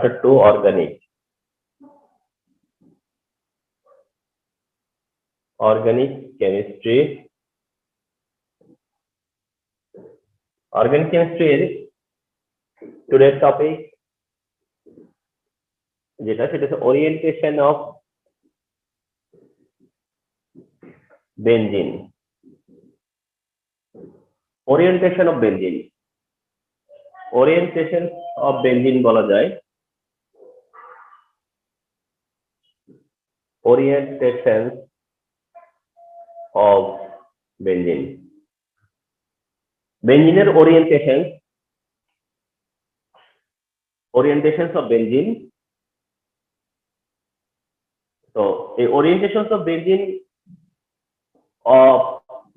chapter 2 organic chemistry is today's topic যেটা সেটা হচ্ছে orientation of benzene orientation of benzene বলা যায় orientation of benzene বেঞ্জিনের orientations of benzene তো এই orientations of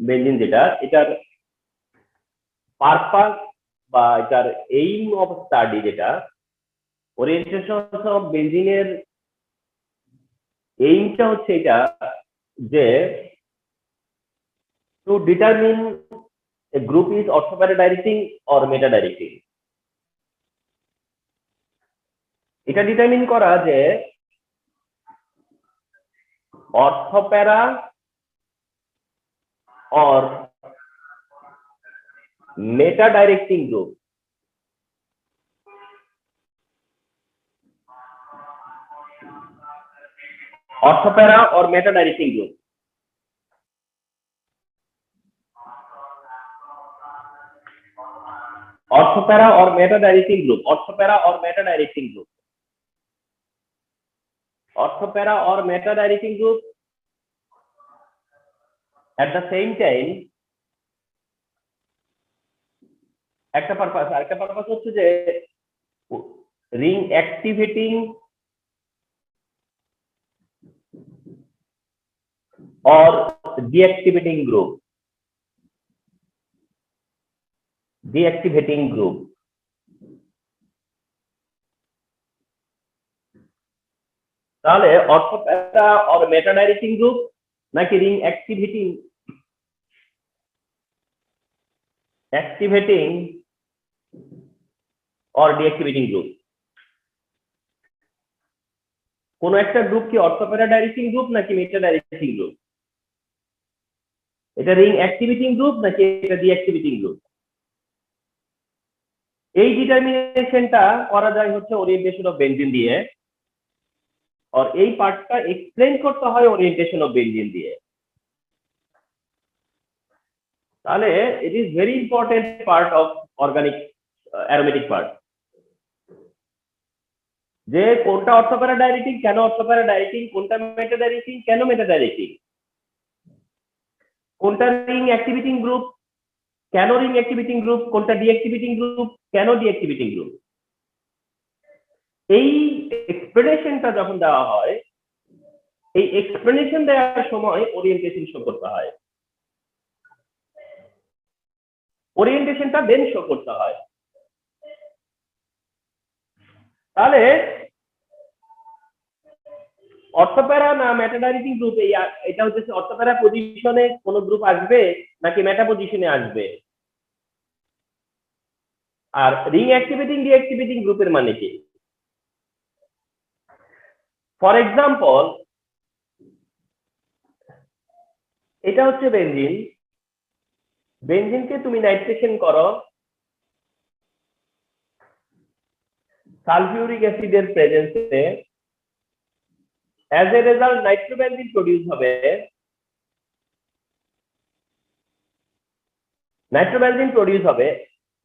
benzene যেটা এটার পারপাস বা এটার এইম অফ স্টাডি যেটা orientations of benzene এর এইমটা হচ্ছে এটা যে to determine a group is orthopara-directing or meta-directing এটা ডিটারমিন করা যে orthopara or meta-directing group orthopara or meta-directing group orthopara or meta-directing group orthopara or meta-directing group orthopara or meta-directing group at the same time একটা purpose হচ্ছে যে ring activating or deactivating group তাহলে orthopara or meta-directing group নাকি ring activating or deactivating group কোন একটা group কি orthopara-directing group নাকি meta-directing group এটা ring activating group নাকি এটা deactivating group এই ডিটারমিনেশনটা করা যায় হচ্ছে ওরিয়েন্টেশন অফ বেনজিন দিয়ে আর এই পার্টটা এক্সপ্লেইন করতে হয় ওরিয়েন্টেশন অফ বেনজিন দিয়ে তাহলে it is very important part of organic aromatic part যে কোনটা orthopara-directing কেন orthopara-directing কোনটা meta-directing কেন meta-directing কোনটা ring activating group কেন ring activating group কোনটা deactivating group কেন deactivating group এই এক্সপ্লেনেশনটা যখন দেওয়া হয় এই এক্সপ্লেনেশন দেওয়ার সময় ওরিয়েন্টেশন শো করতে হয় ওরিয়েন্টেশনটা দেন শো করতে হয় তাহলে orthopara না meta-directing গ্রুপ এটা হচ্ছে orthopara পজিশনে কোন গ্রুপ আসবে নাকি মেটা পজিশনে আসবে আর ring activating deactivating গ্রুপের মানে কি ফর এক্সাম্পল এটা হচ্ছে বেনজিনকে তুমি নাইট্রেশন করো সালফিউরিক অ্যাসিডের প্রেজেন্সে as a result nitrobenzene produce হবে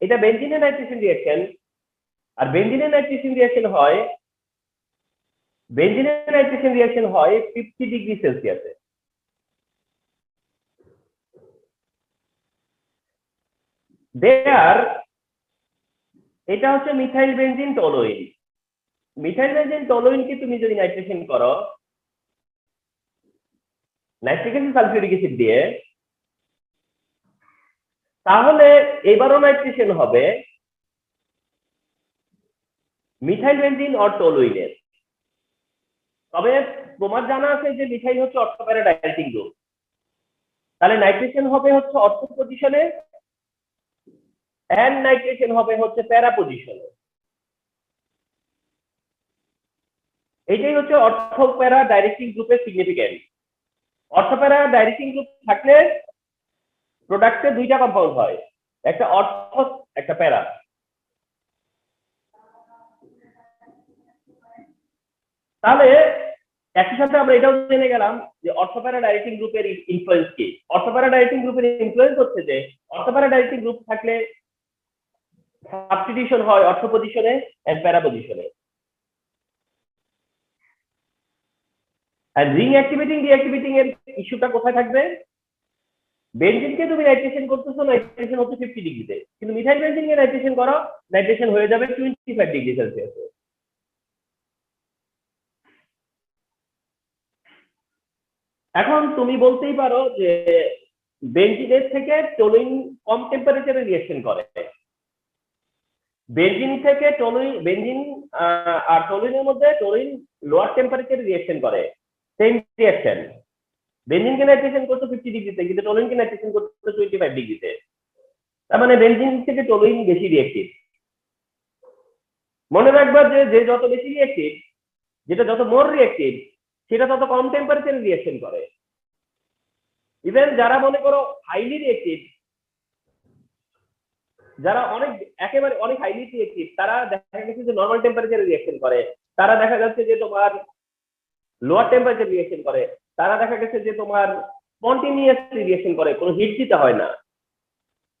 এটা বেনজিনের নাইট্রেশন রিঅ্যাকশন আর বেনজিনের নাইট্রেশন রিঅ্যাকশন হয় 50 ডিগ্রি সেলসিয়াসে এটা হচ্ছে মিথাইল বেনজিন টলোইনকে তুমি যদি নাইট্রেশন করো নাইট্রিক অ্যাসিড সালফিউরিক অ্যাসিড দিয়ে তাহলে এবারও নাইট্রেশন হবে মিথাইল বেনজিন অর টলোইনের তবে তোমার জানা আছে যে মিথাইল হচ্ছে orthopara-directing গ্রুপ তাহলে নাইট্রেশন হবে হচ্ছে অর্থো পজিশনে এন্ড নাইট্রেশন হবে হচ্ছে প্যারা পজিশনে এটাই হচ্ছে অর্থোপ্যারা ডাইরেক্টিং গ্রুপের সিগনিফিকেন্স। অর্থোপ্যারা ডাইরেক্টিং গ্রুপ থাকলে প্রোডাক্টে দুইটা কম্পাউন্ড হয়, একটা অর্থ একটা প্যারা। তাহলে একই সাথে আমরা এটাও জেনে গেলাম যে অর্থোপ্যারা ডাইরেক্টিং গ্রুপের ইনফ্লুয়েন্স কি। অর্থোপ্যারা ডাইরেক্টিং গ্রুপের ইনফ্লুয়েন্স হচ্ছে যে অর্থোপ্যারা ডাইরেক্টিং গ্রুপ থাকলে সাবস্টিটিউশন হয় অর্থ পজিশনে এন্ড প্যারা পজিশনে। আর রিং অ্যাক্টিভেটিং ডিঅ্যাক্টিভেটিং এর ইস্যুটা কোথায় থাকবে? বেনজিনকে তুমি নাইট্রেশন করতেছো, নাইট্রেশন হচ্ছে 50 ডিগ্রিতে, কিন্তু মিথাইল বেনজিনকে নাইট্রেশন করো, নাইট্রেশন হয়ে যাবে 25 ডিগ্রি সেলসিয়াসে। এখন তুমি বলতেই পারো যে বেনজিনের থেকে টলুইন কম টেম্পারেচারে রিঅ্যাকশন করে। বেনজিন থেকে টলুইন, বেনজিন আর টলুইনের মধ্যে টলুইন লোয়ার টেম্পারেচারে রিঅ্যাকশন করে, সেম রিঅ্যাকশন। বেনজিনকে নাইট্রেশন করতে 50 ডিগ্রিতে, কিন্তু টলুইনকে নাইট্রেশন করতে 25 ডিগ্রিতে। তার মানে বেনজিন থেকে টলুইন বেশি রিঅ্যাক্টিভ। মনে রাখবা যে যত বেশি রিঅ্যাক্টিভ, যেটা যত মোর রিঅ্যাক্টিভ, সেটা তত কম টেম্পারেচারে রিঅ্যাকশন করে। ইভেন যারা মনে করো হাইলি রিঅ্যাক্টিভ, যারা একেবারে অনেক হাইলি রিঅ্যাক্টিভ, তারা দেখা গেছে যে নর্মাল টেম্পারেচারে রিঅ্যাকশন করে। তারা দেখা যাচ্ছে যে তোমার লোয়ার টেম্পারেচার রিঅ্যাকশন করে। তারা দেখা গেছে যে তোমার স্পন্টেনিয়াসলি রিঅ্যাকশন করে, কোনো হিট দিতে হয় না,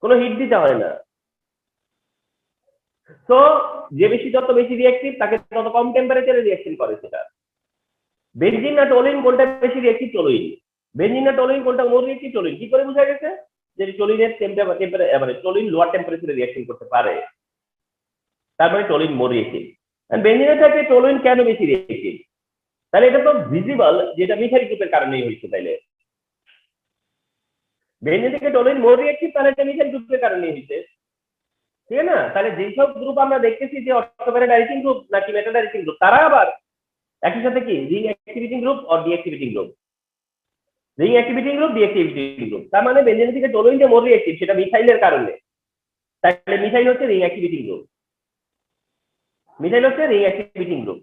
কোনো হিট দিতে হয় না। তো যে যত বেশি রিঅ্যাক্টিভ, তাকে তত কম টেম্পারেচারে রিঅ্যাকশন করে। সেটা বেনজিন না টলুইন কোনটা বেশি রিঅ্যাক্টিভ? টলুইন। বেনজিন না টলুইন কোনটা মোর রিঅ্যাক্টিভ? টলুইন। কি করে বোঝা গেছে যে টলুইনের মানে টলুইন লোয়ার টেম্পারেচারে রিঅ্যাকশন করতে পারে, তারপরে টলুইন মোর রিঅ্যাক্টিভ। বেনজিনের থেকে টলুইন কেন বেশি রিঅ্যাক্টিভ? তাহলে এটা তো ভিজিবল যেটা মিথাইল গ্রুপের কারণেই হয়েছে। তাইলে বেনজিন থেকে টলুইন মোর রিঅ্যাক্টিভ, তাহলে এটা মিথাইল গ্রুপের কারণেই হয়েছে, ঠিক না? তাহলে যেসব গ্রুপ আমরা দেখতেছি যে অর্থোপ্যারা ডাইরেক্টিং গ্রুপ নাকি মেটা ডাইরেক্টিং গ্রুপ, তারা আবার একই সাথে কি রিং অ্যাক্টিভিটিং গ্রুপ আর deactivating group. Ring activating group, deactivating group. তার মানে বেনজিন থেকে টলুইনটা মোর রিঅ্যাক্টিভ, সেটা মিথাইলের কারণে। তাহলে মিথাইল হচ্ছে রিং অ্যাক্টিভিটিং গ্রুপ। মিথাইল হচ্ছে রিং অ্যাক্টিভিটিং গ্রুপ।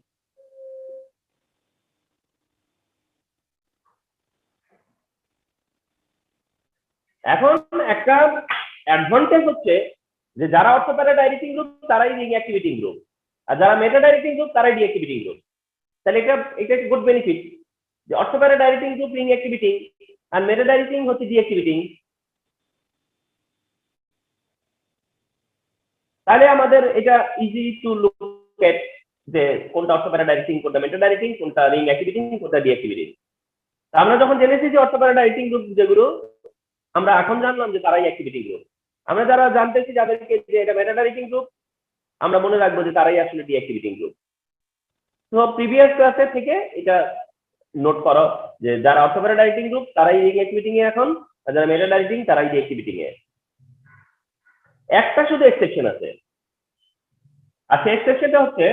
এখন একটা অ্যাডভান্টেজ হচ্ছে যে যারা অর্থোপ্যারা ডাইরেক্টিং গ্রুপ তারাই রিং অ্যাক্টিভিটিং গ্রুপ, আর যারা মেটা ডাইরেক্টিং গ্রুপ তারাই ডিঅ্যাক্টিভিটিং গ্রুপ। তাহলে এটা একটা গুড বেনিফিট যে অর্থোপ্যারা ডাইরেক্টিং গ্রুপ রিং অ্যাক্টিভিটিং আর মেটা ডাইরেক্টিং হচ্ছে ডিঅ্যাক্টিভিটিং। তাহলে আমাদের এটা ইজি টু লুক এট যে কোনটা অর্থোপ্যারা ডাইরেক্টিং, কোনটা মেটা ডাইরেক্টিং, কোনটা রিং অ্যাক্টিভিটিং, কোনটা ডিঅ্যাক্টিভিটিং। আমরা যখন জেনেছি যে অর্থোপ্যারা ডাইরেক্টিং গ্রুপ যেগুলো, আমরা এখন জানলাম যে তারাই অ্যাক্টিভিটিং গ্রুপ। আমরা যারা জানতেছি যাদেরকে যে এটা মেটা ডাইরেক্টিং গ্রুপ, আমরা মনে রাখবো যে তারাই আসলে ডিঅ্যাক্টিভিটিং গ্রুপ। তো প্রিভিয়াস ক্লাসে থেকে এটা নোট করো যে যারা অর্থোপ্যারা ডাইরেক্টিং গ্রুপ তারাই রিং অ্যাক্টিভিটিং এ এখন, আর যারা মেটা ডাইরেক্টিং তারাই ডিঅ্যাক্টিভিটিং এ। একটা শুধু এক্সেপশন আছে, আর সেই এক্সেপশনটা হচ্ছে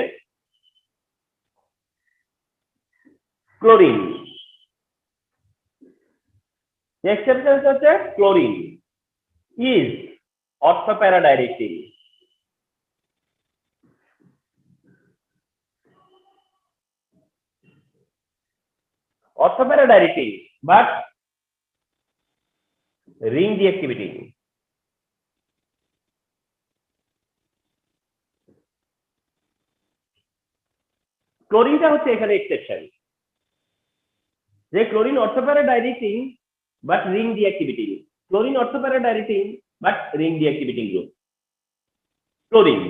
ক্লোরিন। এক্সেপশন হচ্ছে chlorine is ortho para directing. Ortho para directing but ring deactivating. ক্লোরিনটা হচ্ছে এখানে এক্সেপশন, যে chlorine ortho para directing but ring deactivating. Chlorine ortho para directing but ring deactivating group chlorine.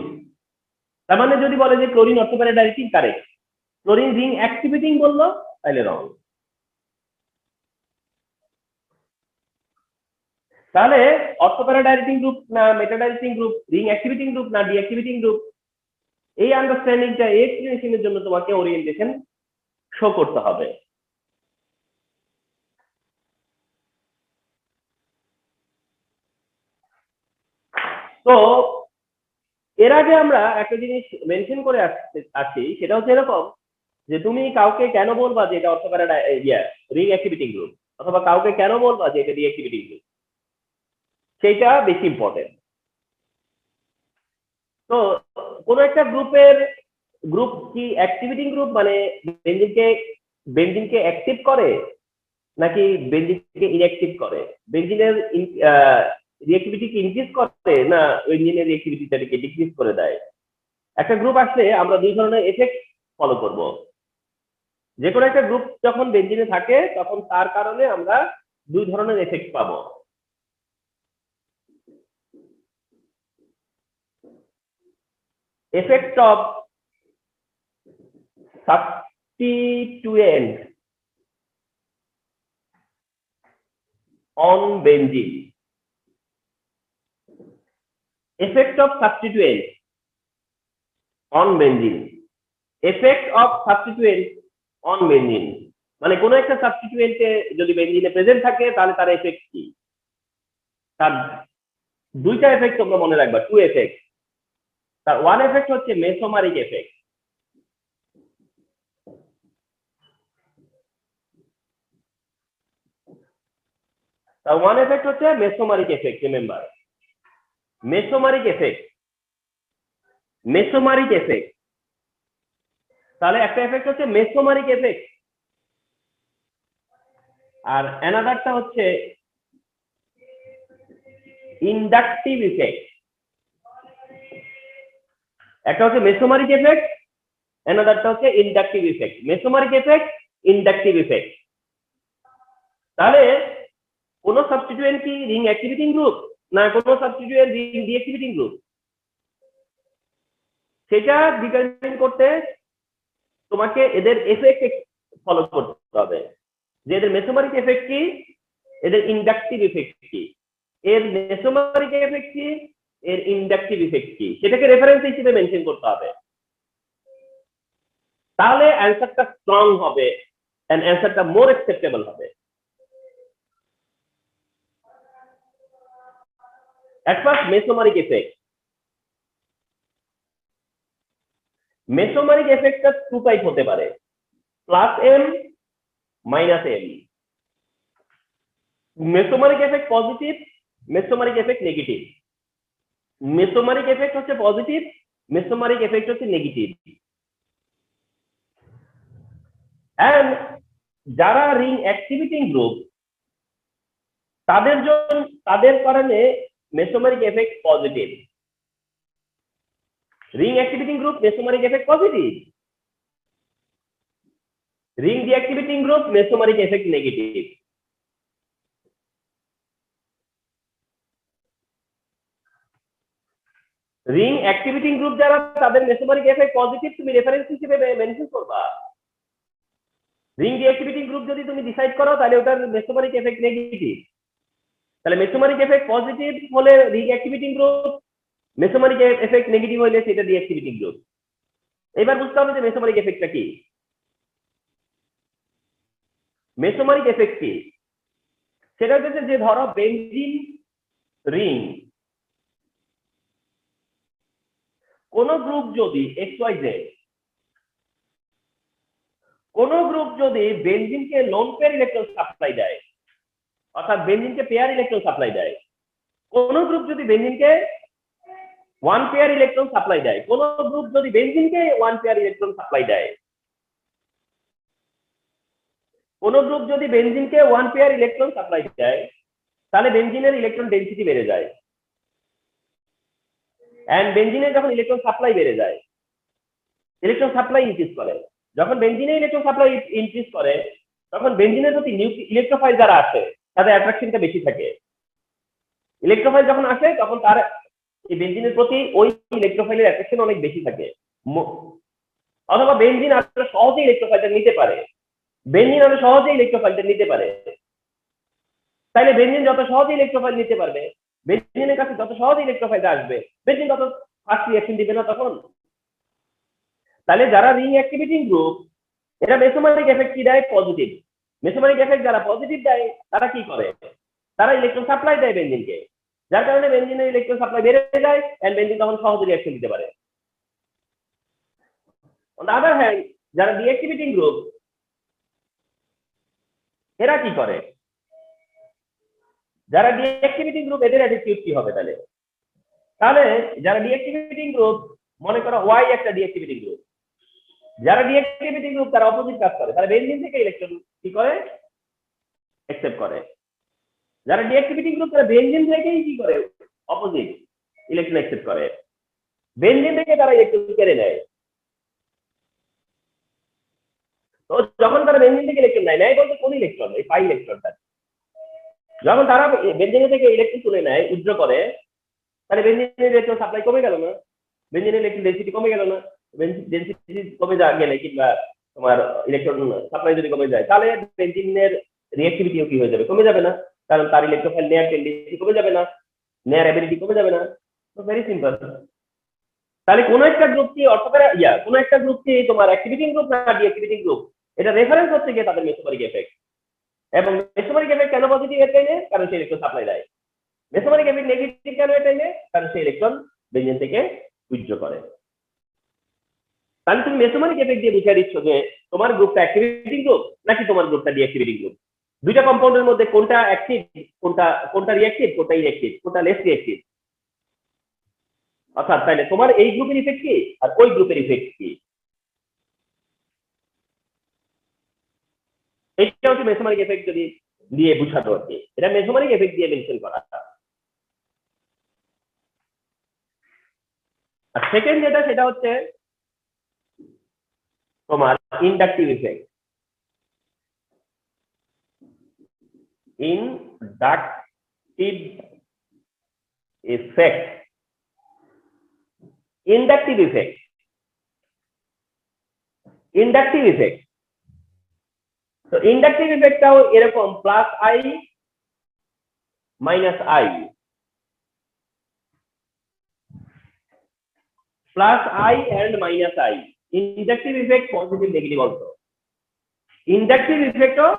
তার মানে যদি বলে যে chlorine ortho para directing, correct. Chlorine ring activating বললো, তাহলে রং। তাহলে অর্থোপ্যারা ডাইরেক্টিং গ্রুপ না meta directing group, ring activating group না ডিঅ্যাক্টিভিটিং গ্রুপ, এই আন্ডারস্ট্যান্ডিংটা এক্সপ্লেনেশনের জন্য তোমাকে ওরিয়েন্টেশন শো করতে হবে। তো এর আগে আমরা একটা জিনিস মেনশন করে আসছি, সেটা হচ্ছে এরকম যে তুমি কাউকে কেন বলবা যে এটা অর্থোপ্যারা রিং অ্যাক্টিভিটিং গ্রুপ, অথবা কাউকে কেন বলবা যে এটা ডিঅ্যাক্টিভিটিং গ্রুপ, সেইটা বেশি ইম্পর্টেন্ট। তো কোন একটা গ্রুপের গ্রুপ কি অ্যাক্টিভিটিং গ্রুপ, মানে বেনজিনকে অ্যাক্টিভ করে নাকি বেনজিনকে ইনঅ্যাক্টিভ করে? বেনজিনের রিঅ্যাক্টিভিটি কি ইনক্রিজ করে না বেনজিনের রিঅ্যাক্টিভিটিটাকে ডিক্রিজ করে দেয়? একটা গ্রুপ আসলে আমরা দুই ধরনের এফেক্ট ফলো করব। যে কোনো একটা গ্রুপ যখন বেনজিনে থাকে তখন তার কারণে আমরা দুই ধরনের এফেক্ট পাবো। effect of substituent on benzene. Effect of substituent on benzene. Effect of substituent on benzene. মানে কোনো একটা সাবস্টিটিউয়েন্টে যদি বেনজিনে প্রেজেন্ট থাকে তাহলে তার এফেক্ট কি? তার দুইটা এফেক্ট তোমরা মনে রাখবা, টু এফেক্ট। তার ওয়ান এফেক্ট হচ্ছে মেসোমারিক এফেক্ট। তার ওয়ান এফেক্ট হচ্ছে mesomeric effect. Remember, mesomeric effect, mesomeric effect. তাহলে একটা এফেক্ট হচ্ছে মেসোমারিক এফেক্ট, আর অ্যানাদারটা হচ্ছে ইন্ডাকটিভ ইফেক্ট। একটা হচ্ছে মেসোমারিক এফেক্ট, অ্যানাদারটা হচ্ছে inductive effect. Mesomeric effect, inductive effect. তাহলে কোন সাবস্টিটিউয়েন্ট কি রিং অ্যাক্টিভিটিং গ্রুপ না কোন সাবস্টিটিউয়েন্ট রিং ডিঅ্যাক্টিভিটিং গ্রুপ, সেটা ডিটারমিন করতে তোমাকে এদের এফেক্ট ফলো করতে হবে, যে এদের মেসোমারিক এফেক্ট কি, এদের ইন্ডাকটিভ ইফেক্ট কি, এর মেসোমারিক এফেক্ট কি, এর ইন্ডাকটিভ ইফেক্ট কি, সেটাকে রেফারেন্স হিসেবে মেনশন করতে হবে। তাহলে অ্যান্সারটা স্ট্রং হবে এন্ড অ্যান্সারটা মোর অ্যাকসেপ্টেবল হবে। At first, mesomeric effect. Mesomeric effect টা টু টাইপ হতে পারে, plus M minus M. Mesomeric effect positive, mesomeric effect negative. Mesomeric effect হচ্ছে পজিটিভ, মেসোমারিক এফেক্ট হচ্ছে নেগেটিভ। এন্ড যারা রিং অ্যাক্টিভিটিং গ্রুপ তাদের কারণে mesomeric effect positive. Ring activating group mesomeric effect positive, ring deactivating group mesomeric effect negative. Ring activating group যারা তাদের মেসোমারিক effect positive তুমি reference হিসেবে মেনশন করবা। রিং ডিঅ্যাক্টিভিটিং গ্রুপ যদি তুমি ডিসাইড করো তাহলে ওটার মেসোমারিক এফেক্ট নেগেটিভ। তাহলে মেসোমারিক এফেক্ট পজিটিভ হলে ring activating group, mesomeric effect negative হলে সেটা ডিঅ্যাক্টিভিটিং গ্রুপ। এবার বুঝতে হবে যে মেসোমারিক এফেক্টটা কি। মেসোমারিক এফেক্ট কি, সেটা হচ্ছে যে ধরো বেনজিন রিং, কোন গ্রুপ যদি XYZ, কোন গ্রুপ যদি বেনজিনকে লোন পেয়ার ইলেকট্রন সাপ্লাই দেয়, অর্থাৎ বেনজিনকে পেয়ার ইলেকট্রন সাপ্লাই দেয়, কোন গ্রুপ যদি বেনজিনকে ওয়ান পেয়ার ইলেকট্রন সাপ্লাই দেয়, কোন গ্রুপ যদি বেনজিনকে ওয়ান পেয়ার ইলেকট্রন সাপ্লাই দেয়, কোন গ্রুপ যদি বেনজিনকে ওয়ান পেয়ার ইলেকট্রন সাপ্লাই দেয়, তাহলে বেনজিনের ইলেকট্রন ডেনসিটি বেড়ে যায়। এন্ড বেনজিনের যখন ইলেকট্রন সাপ্লাই বেড়ে যায়, ইলেকট্রন সাপ্লাই ইনক্রিজ করে। যখন বেনজিনের ইলেকট্রন সাপ্লাই ইনক্রিজ করে তখন বেনজিনের প্রতি ইলেকট্রোফাইল যারা আছে তাদের অ্যাট্রাকশনটা বেশি থাকে। ইলেকট্রোফাইল যখন আসে তখন তার এই বেনজিনের প্রতি ওই ইলেকট্রোফাইলের অ্যাট্রাকশন অনেক বেশি থাকে। অথবা বেনজিন আরো সহজে ইলেকট্রোফাইলটা নিতে পারে, বেনজিন আরো সহজে ইলেকট্রোফাইলটা নিতে পারে। তাইলে বেনজিন যত সহজে ইলেকট্রোফাইল নিতে পারবে, বেনজিনের কাছে যত সহজে ইলেকট্রোফাইলটা আসবে, বেনজিন তত ফাস্ট রিঅ্যাকশন দিবে না তখন। তাহলে যারা রিং অ্যাক্টিভিটিং গ্রুপ এরা মেসোমারিক এফেক্ট কি দেয়, পজিটিভ। মেসোমারিক এফেক্ট যারা পজিটিভ দেয় তারা কি করে, তারা ইলেকট্রন সাপ্লাই দেয় বেনজিনকে, যার কারণে বেনজিনের ইলেকট্রন সাপ্লাই বেড়ে যায় এন্ড বেনজিন তখন সহজে রিঅ্যাকশন দিতে পারে। অন দ্য আদার হ্যান্ড যারা ডিঅ্যাক্টিভিটিং গ্রুপ এরা কি করে, যারা ডিঅ্যাক্টিভিটিং গ্রুপ এদের অ্যাটিটিউড কি হবে তাহলে? তাহলে যারা ডিঅ্যাক্টিভিটিং গ্রুপ, মনে করো ওয়াই একটা ডিঅ্যাক্টিভিটিং গ্রুপ, যারা ডিঅ্যাক্টিভিটি গ্রুপ তারা অপোজিট কাজ করে, তারা বেনজিন থেকে ইলেকট্রন কি করে, অ্যাকসেপ্ট করে। যারা ডিঅ্যাক্টিভিটি গ্রুপ তারা বেনজিন থেকেই কি করে, অপোজিট ইলেকট্রন অ্যাকসেপ্ট করে, বেনজিন থেকে তারা ইলেকট্রন কেড়ে নেয়। তো যখন তারা বেনজিন থেকে ইলেকট্রন নেয় বলতে কোন ইলেকট্রন, এই পাই ইলেকট্রনটা, যখন তারা বেনজিন থেকে ইলেকট্রন তুলে নেয়, উইথড্র করে, তাহলে বেনজিনের ইলেকট্রন সাপ্লাই কমে গেল না, বেনজিনের ইলেকট্রন ডেনসিটি কমে গেল না, ডেনসিটি কমে গেলে কিংবা তোমার ইলেকট্রন সাপ্লাই যদি কমে যায়, তাহলে বেনজিনের রিঅ্যাক্টিভিটিও কি হয়ে যাবে, কমে যাবে না, কারণ তার ইলেকট্রোফাইল নেয়ার টেন্ডেন্সি কমে যাবে না, নেয়ার অ্যাবিলিটি কমে যাবে না। তো ভেরি সিম্পল। তাহলে কোন একটা গ্রুপ কি অর্থোপ্যারা কোন একটা গ্রুপ কি তোমার অ্যাক্টিভিটিং গ্রুপ না ডিঅ্যাক্টিভিটিং গ্রুপ, এটা রেফারেন্স হচ্ছে গিয়ে তাদের মেসোমারিক এফেক্ট। এবং মেসোমারিক এফেক্ট কেন পজিটিভ এর টাইমে, কারণ সে ইলেকট্রন সাপ্লাই দেয়। মেসোমারিক এফেক্ট নেগেটিভ কেন এর টাইমে, কারণ সে ইলেকট্রন বেনজিন থেকে উইথড্র করে। তাহলে তুমি মেসোমারিক এফেক্ট দিয়ে বুঝিয়ে দিচ্ছ যে তোমার গ্রুপটা অ্যাক্টিভিটিং গ্রুপ নাকি তোমার গ্রুপটা ডিঅ্যাক্টিভিটিং গ্রুপ। দুইটা কম্পাউন্ডের মধ্যে কোনটা অ্যাক্টিভ, কোনটা রিঅ্যাক্টিভ, কোনটা ইনঅ্যাক্টিভ, কোনটা লেস রিঅ্যাক্টিভ। অর্থাৎ তাহলে তোমার এই গ্রুপের ইফেক্ট কি আর ওই গ্রুপের ইফেক্ট কি, এটা হচ্ছে মেসোমারিক এফেক্ট যদি দিয়ে বুঝাতে আর কি, এটা মেসোমারিক এফেক্ট দিয়ে মেনশন করা। আর সেকেন্ড যেটা সেটা হচ্ছে তোমার inductive effect. Inductive effect, inductive effect, inductive effect. তো ইন্ডাকটিভ ইফেক্টটাও এরকম plus I minus I, plus I and minus I. Inductive effect positive negative also, inductive ইফেক্টও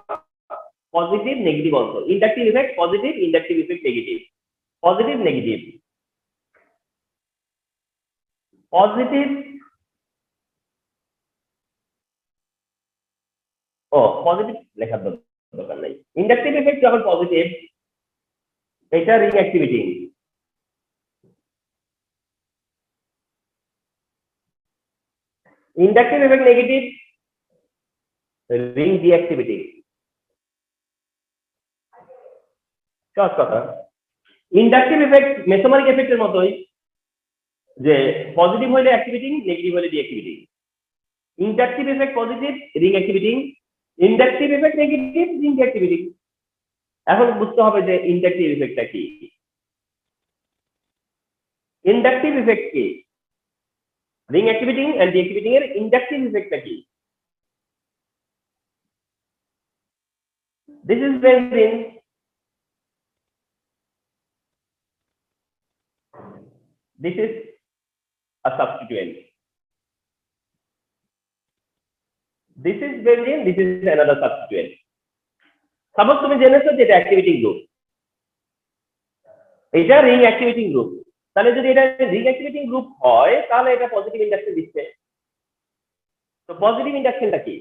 positive negative also. Inductive effect positive, inductive effect negative, positive negative, positive ও positive লেখার দরকার নাই। Inductive effect যখন positive, এটা ring activity. Inductive effect negative, ring deactivity. সহজ কথা। Inductive effect mesomeric এফেক্টের মতোই, যে পজিটিভ হলে অ্যাক্টিভিটিং, নেগেটিভ হলে deactivating. Inductive effect positive, ring activating, inductive effect negative, ring deactivating. এখন বুঝতে হবে যে ইন্ডাকটিভ ইফেক্টটা কি। ইন্ডাকটিভ ইফেক্ট কি, রিং অ্যাক্টিভিটিং এন্ড ডিঅ্যাক্টিভিটিং এর ইন্ডাকটিভ ইফেক্টটা কি। This is benzene, this is a substituent, this is benzene, this is another substituent. Suppose তুমি জেনেছো যে এটা অ্যাক্টিভিটিং গ্রুপ, এটা রিং অ্যাক্টিভিটিং গ্রুপ, তাহলে যদি এটা রিং অ্যাক্টিভিটিং গ্রুপ হয় তাহলে এটা পজিটিভ ইন্ডাকশন দিচ্ছে। তো পজিটিভ ইন্ডাকশনটা কি,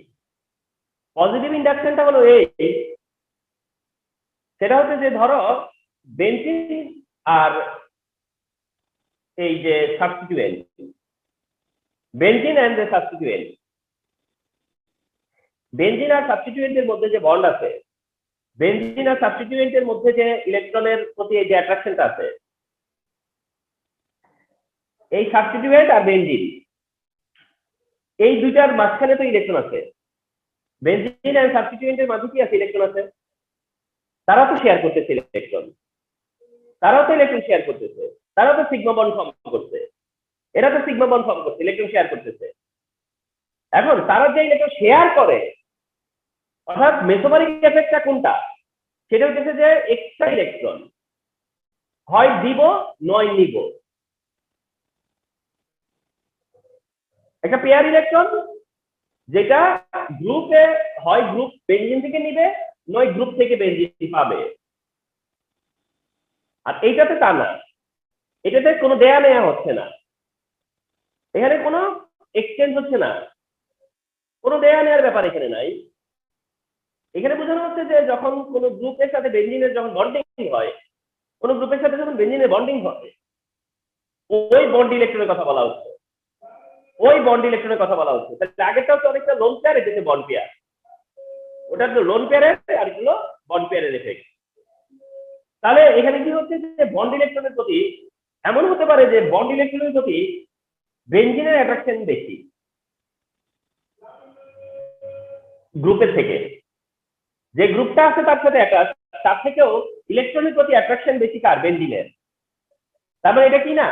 পজিটিভ ইন্ডাকশনটা হলো এই, সেটা হচ্ছে যে ধরো বেনজিন আর এই যে substituent, benzene and the substituent, benzene আর সাবস্টিটিউয়েন্টের মধ্যে যে বন্ড আছে, বেনজিন আর সাবস্টিটিউয়েন্টের মধ্যে যে ইলেকট্রনের প্রতি যে অ্যাট্রাকশনটা আছে, এই সাবস্টিটিউয়েন্ট আর বেনজিন এই দুইটার মাঝখানে তো ইলেকট্রন আছে। বেনজিন আর সাবস্টিটিউয়েন্টের মাঝে কি আছে, ইলেকট্রন আছে। তারা তো শেয়ার করতেছে ইলেকট্রন, তারাও তো ইলেকট্রন শেয়ার করতেছে, তারাও তো সিগমা বন্ড ফর্ম করছে, এরা তো সিগমা বন্ড ফর্ম করছে, ইলেকট্রন শেয়ার করতেছে। এখন তারা যে ইলেকট্রন শেয়ার করে, অর্থাৎ মেসোমারিক এফেক্টটা কোনটা, সেটা হচ্ছে যে এক্সট্রা ইলেকট্রন হয় দিব নয় নিব। একটা পেয়ার ইলেকট্রন যেটা গ্রুপে হয় গ্রুপ বেনজিন থেকে নিবে, নয় গ্রুপ থেকে বেনজিন পাবে। আর এইটাতে তা না, এটাতে কোনো দেয়া নেয়া হচ্ছে না, এখানে কোনো এক্সচেঞ্জ হচ্ছে না, কোনো দেয়া নেয়ার ব্যাপার এখানে নাই। এখানে বোঝানো হচ্ছে যে যখন কোনো গ্রুপের সাথে বেনজিনের যখন বন্ডিং হয়, কোনো গ্রুপের সাথে যখন বেনজিনের বন্ডিং হয়, ওই বন্ড ইলেকট্রনের কথা বলা হচ্ছে। ওই বন্ড ইলেকট্রনের কথা বলা হচ্ছে। তাহলে আগেরটা হচ্ছে অনেকটা লোন পেয়ার, এটা হচ্ছে বন্ড পেয়ার। ওটা তো লোন পেয়ারের আর এগুলো বন্ড পেয়ারের এফেক্ট। তাহলে এখানে কি হচ্ছে যে বন্ড ইলেকট্রনের প্রতি এমন হতে পারে যে বন্ড ইলেকট্রনের প্রতি বেনজিনের অ্যাট্রাকশন বেশি গ্রুপের থেকে। যে গ্রুপটা আছে তার সাথে অ্যাটাচ, তার থেকেও ইলেকট্রনের প্রতি অ্যাট্রাকশন বেশি কার? বেনজিনের। তার মানে এটা কি না,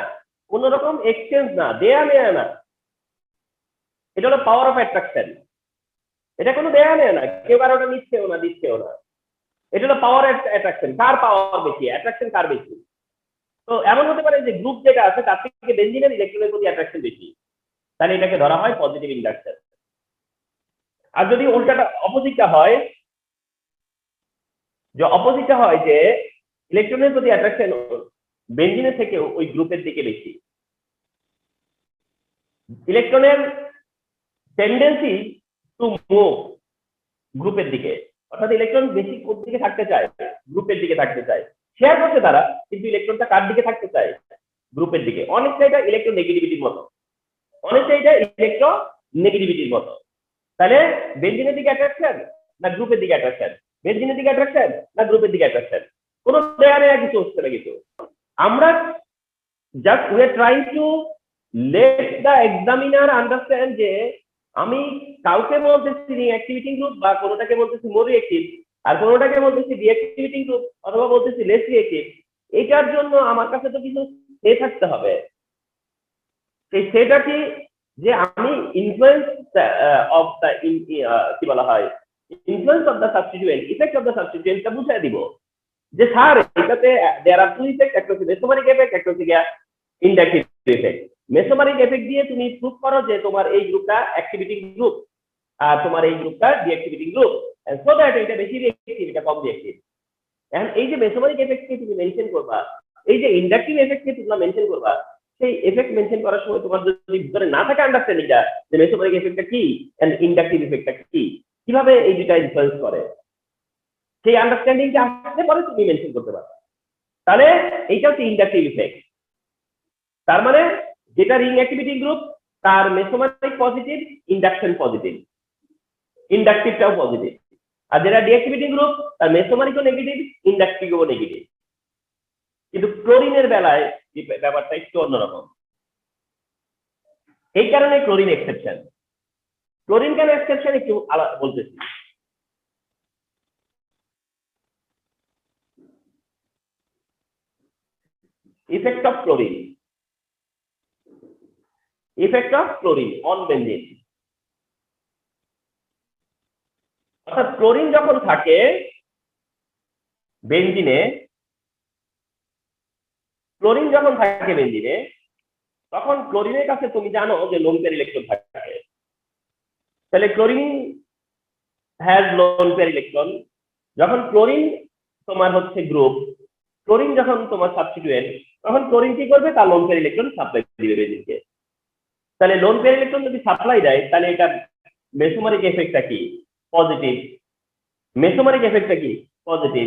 কোন রকম এক্সচেঞ্জ না, দেয়া নেয়া না, এটা হলো পাওয়ার অফ অ্যাট্রাকশন। এটা কোনো দেয়া নেয়া না, কেউ কারোটা নিচ্ছেও না দিচ্ছেও না, এটা হলো পাওয়ার অ্যাট্রাকশন। কার পাওয়ার বেশি, অ্যাট্রাকশন কার বেশি? তো এমন হতে পারে যে গ্রুপ যেটা আছে তার থেকে বেনজিনের ইলেকট্রনের প্রতি অ্যাট্রাকশন বেশি, তাহলে এটাকে ধরা হয় পজিটিভ ইন্ডাকশন। আর যদি উল্টাটা অপোজিটটা হয়, যে ইলেকট্রনের প্রতি অ্যাট্রাকশন বেনজিনের থেকে ওই গ্রুপের দিকে বেশি, ইলেকট্রনের টেন্ডেন্সি টু মুভ গ্রুপের দিকে, অর্থাৎ ইলেকট্রন বেশি কোন দিকে থাকতে চায়? গ্রুপের দিকে থাকতে চায়। শেয়ার করছে তারা, কিন্তু ইলেকট্রনটা কার দিকে থাকতে চায়? গ্রুপের দিকে। অনেকটা এটা ইলেকট্রন নেগেটিভিটির মতো, অনেকটা এটা ইলেকট্রো নেগেটিভিটির মতো। তাহলে বেনজিনের দিকে অ্যাট্রাকশন না গ্রুপের দিকে অ্যাট্রাকশন? বেনজিনের দিকে অ্যাট্রাকশন না গ্রুপের দিকে অ্যাট্রাকশন? কোনো দেয়া নেয়া কিছু হচ্ছে না কিছু। আমরা just we are trying to let the examiner understand যে আমি কাউকে বলতেছি রিঅ্যাক্টিভিটিং গ্রুপ বা কোনোটাকে বলতেছি মোর রিঅ্যাক্টিভ আর কোনোটাকে বলতেছি রিঅ্যাক্টিভিটিং গ্রুপ অথবা বলতেছি লেস রিঅ্যাক্টিভ। এটার জন্য আমার কাছে তো কিছু সে থাকতে হবে। সেই সেটা কি, যে আমি ইনফ্লুয়েন্স অফ দ্য কি বলা হয়, influence of the substituent, effect of the সাবস্টিটিউয়েন্টটা বুঝিয়ে দিব যে স্যার এটাতে দেয়ার আর টু ইফেক্ট, একটা হচ্ছে মেসোমারিক এফেক্ট, একটা হচ্ছে ইন্ডাকটিভ এফেক্ট। মেসোমারিক এফেক্ট দিয়ে তুমি প্রুভ করো যে তোমার এই গ্রুপটা অ্যাক্টিভিটিং গ্রুপ আর তোমার এই গ্রুপটা ডিঅ্যাক্টিভিটিং গ্রুপ, সো দ্যাট এটা বেশি রিঅ্যাক্টিভ এটা কম রিঅ্যাক্টিভ। এখন এই যে মেসোমারিক এফেক্টকে তুমি মেনশন করবা, এই যে ইন্ডাকটিভ এফেক্টকে তুমি মেনশন করবা, সেই এফেক্ট মেনশন করার সময় তোমার যদি ভিতরে না থাকে আন্ডারস্ট্যান্ডিংটা যে মেসোমারিক এফেক্টটা কি এন্ড ইন্ডাকটিভ এফেক্টটা কি, কিভাবে এই দুইটা ইনফ্লুয়েন্স করে, সেই আন্ডারস্ট্যান্ডিংটা আসলে পরে তুমি মেনশন করতে পারবে। তাহলে এইটা হচ্ছে ইন্ডাকটিভ ইফেক্ট। তার মানে যেটা রিং অ্যাক্টিভিটি গ্রুপ তার মেসোমারিক পজিটিভ, ইন্ডাকশন পজিটিভ, ইন্ডাকটিভটাও পজিটিভ। আর যেটা ডিঅ্যাক্টিভিটি গ্রুপ তার মেসোমারিকও নেগেটিভ, ইন্ডাকটিভও নেগেটিভ। কিন্তু ক্লোরিনের বেলায় ব্যাপারটা একটু অন্যরকম। এই কারণে ক্লোরিন এক্সেপশন। ক্লোরিন কেন এক্সেপশন একটু বলতেছি। Effect of chlorine, effect of chlorine on benzene. অর্থাৎ ক্লোরিন যখন থাকে বেনজিনে, ক্লোরিন যখন থাকে বেনজিনে, তখন ক্লোরিনের কাছে তুমি জানো যে লোন পেয়ার ইলেকট্রন থাকে। তাহলে chlorine has lone pair electron. যখন ক্লোরিন তোমার হচ্ছে গ্রুপ, ক্লোরিন যখন তোমার সাবস্টিটিউয়েন্ট, তখন ক্লোরিন কি করবে? তার লোন পেয়ার ইলেকট্রন সাপ্লাই দিবে বেনজিনকে। তাহলে লোন পেয়ার ইলেকট্রন যদি সাপ্লাই দেয় তাহলে এটা মেসোমারিক এফেক্টটা কি? পজিটিভ। মেসোমারিক এফেক্টটা কি? পজিটিভ।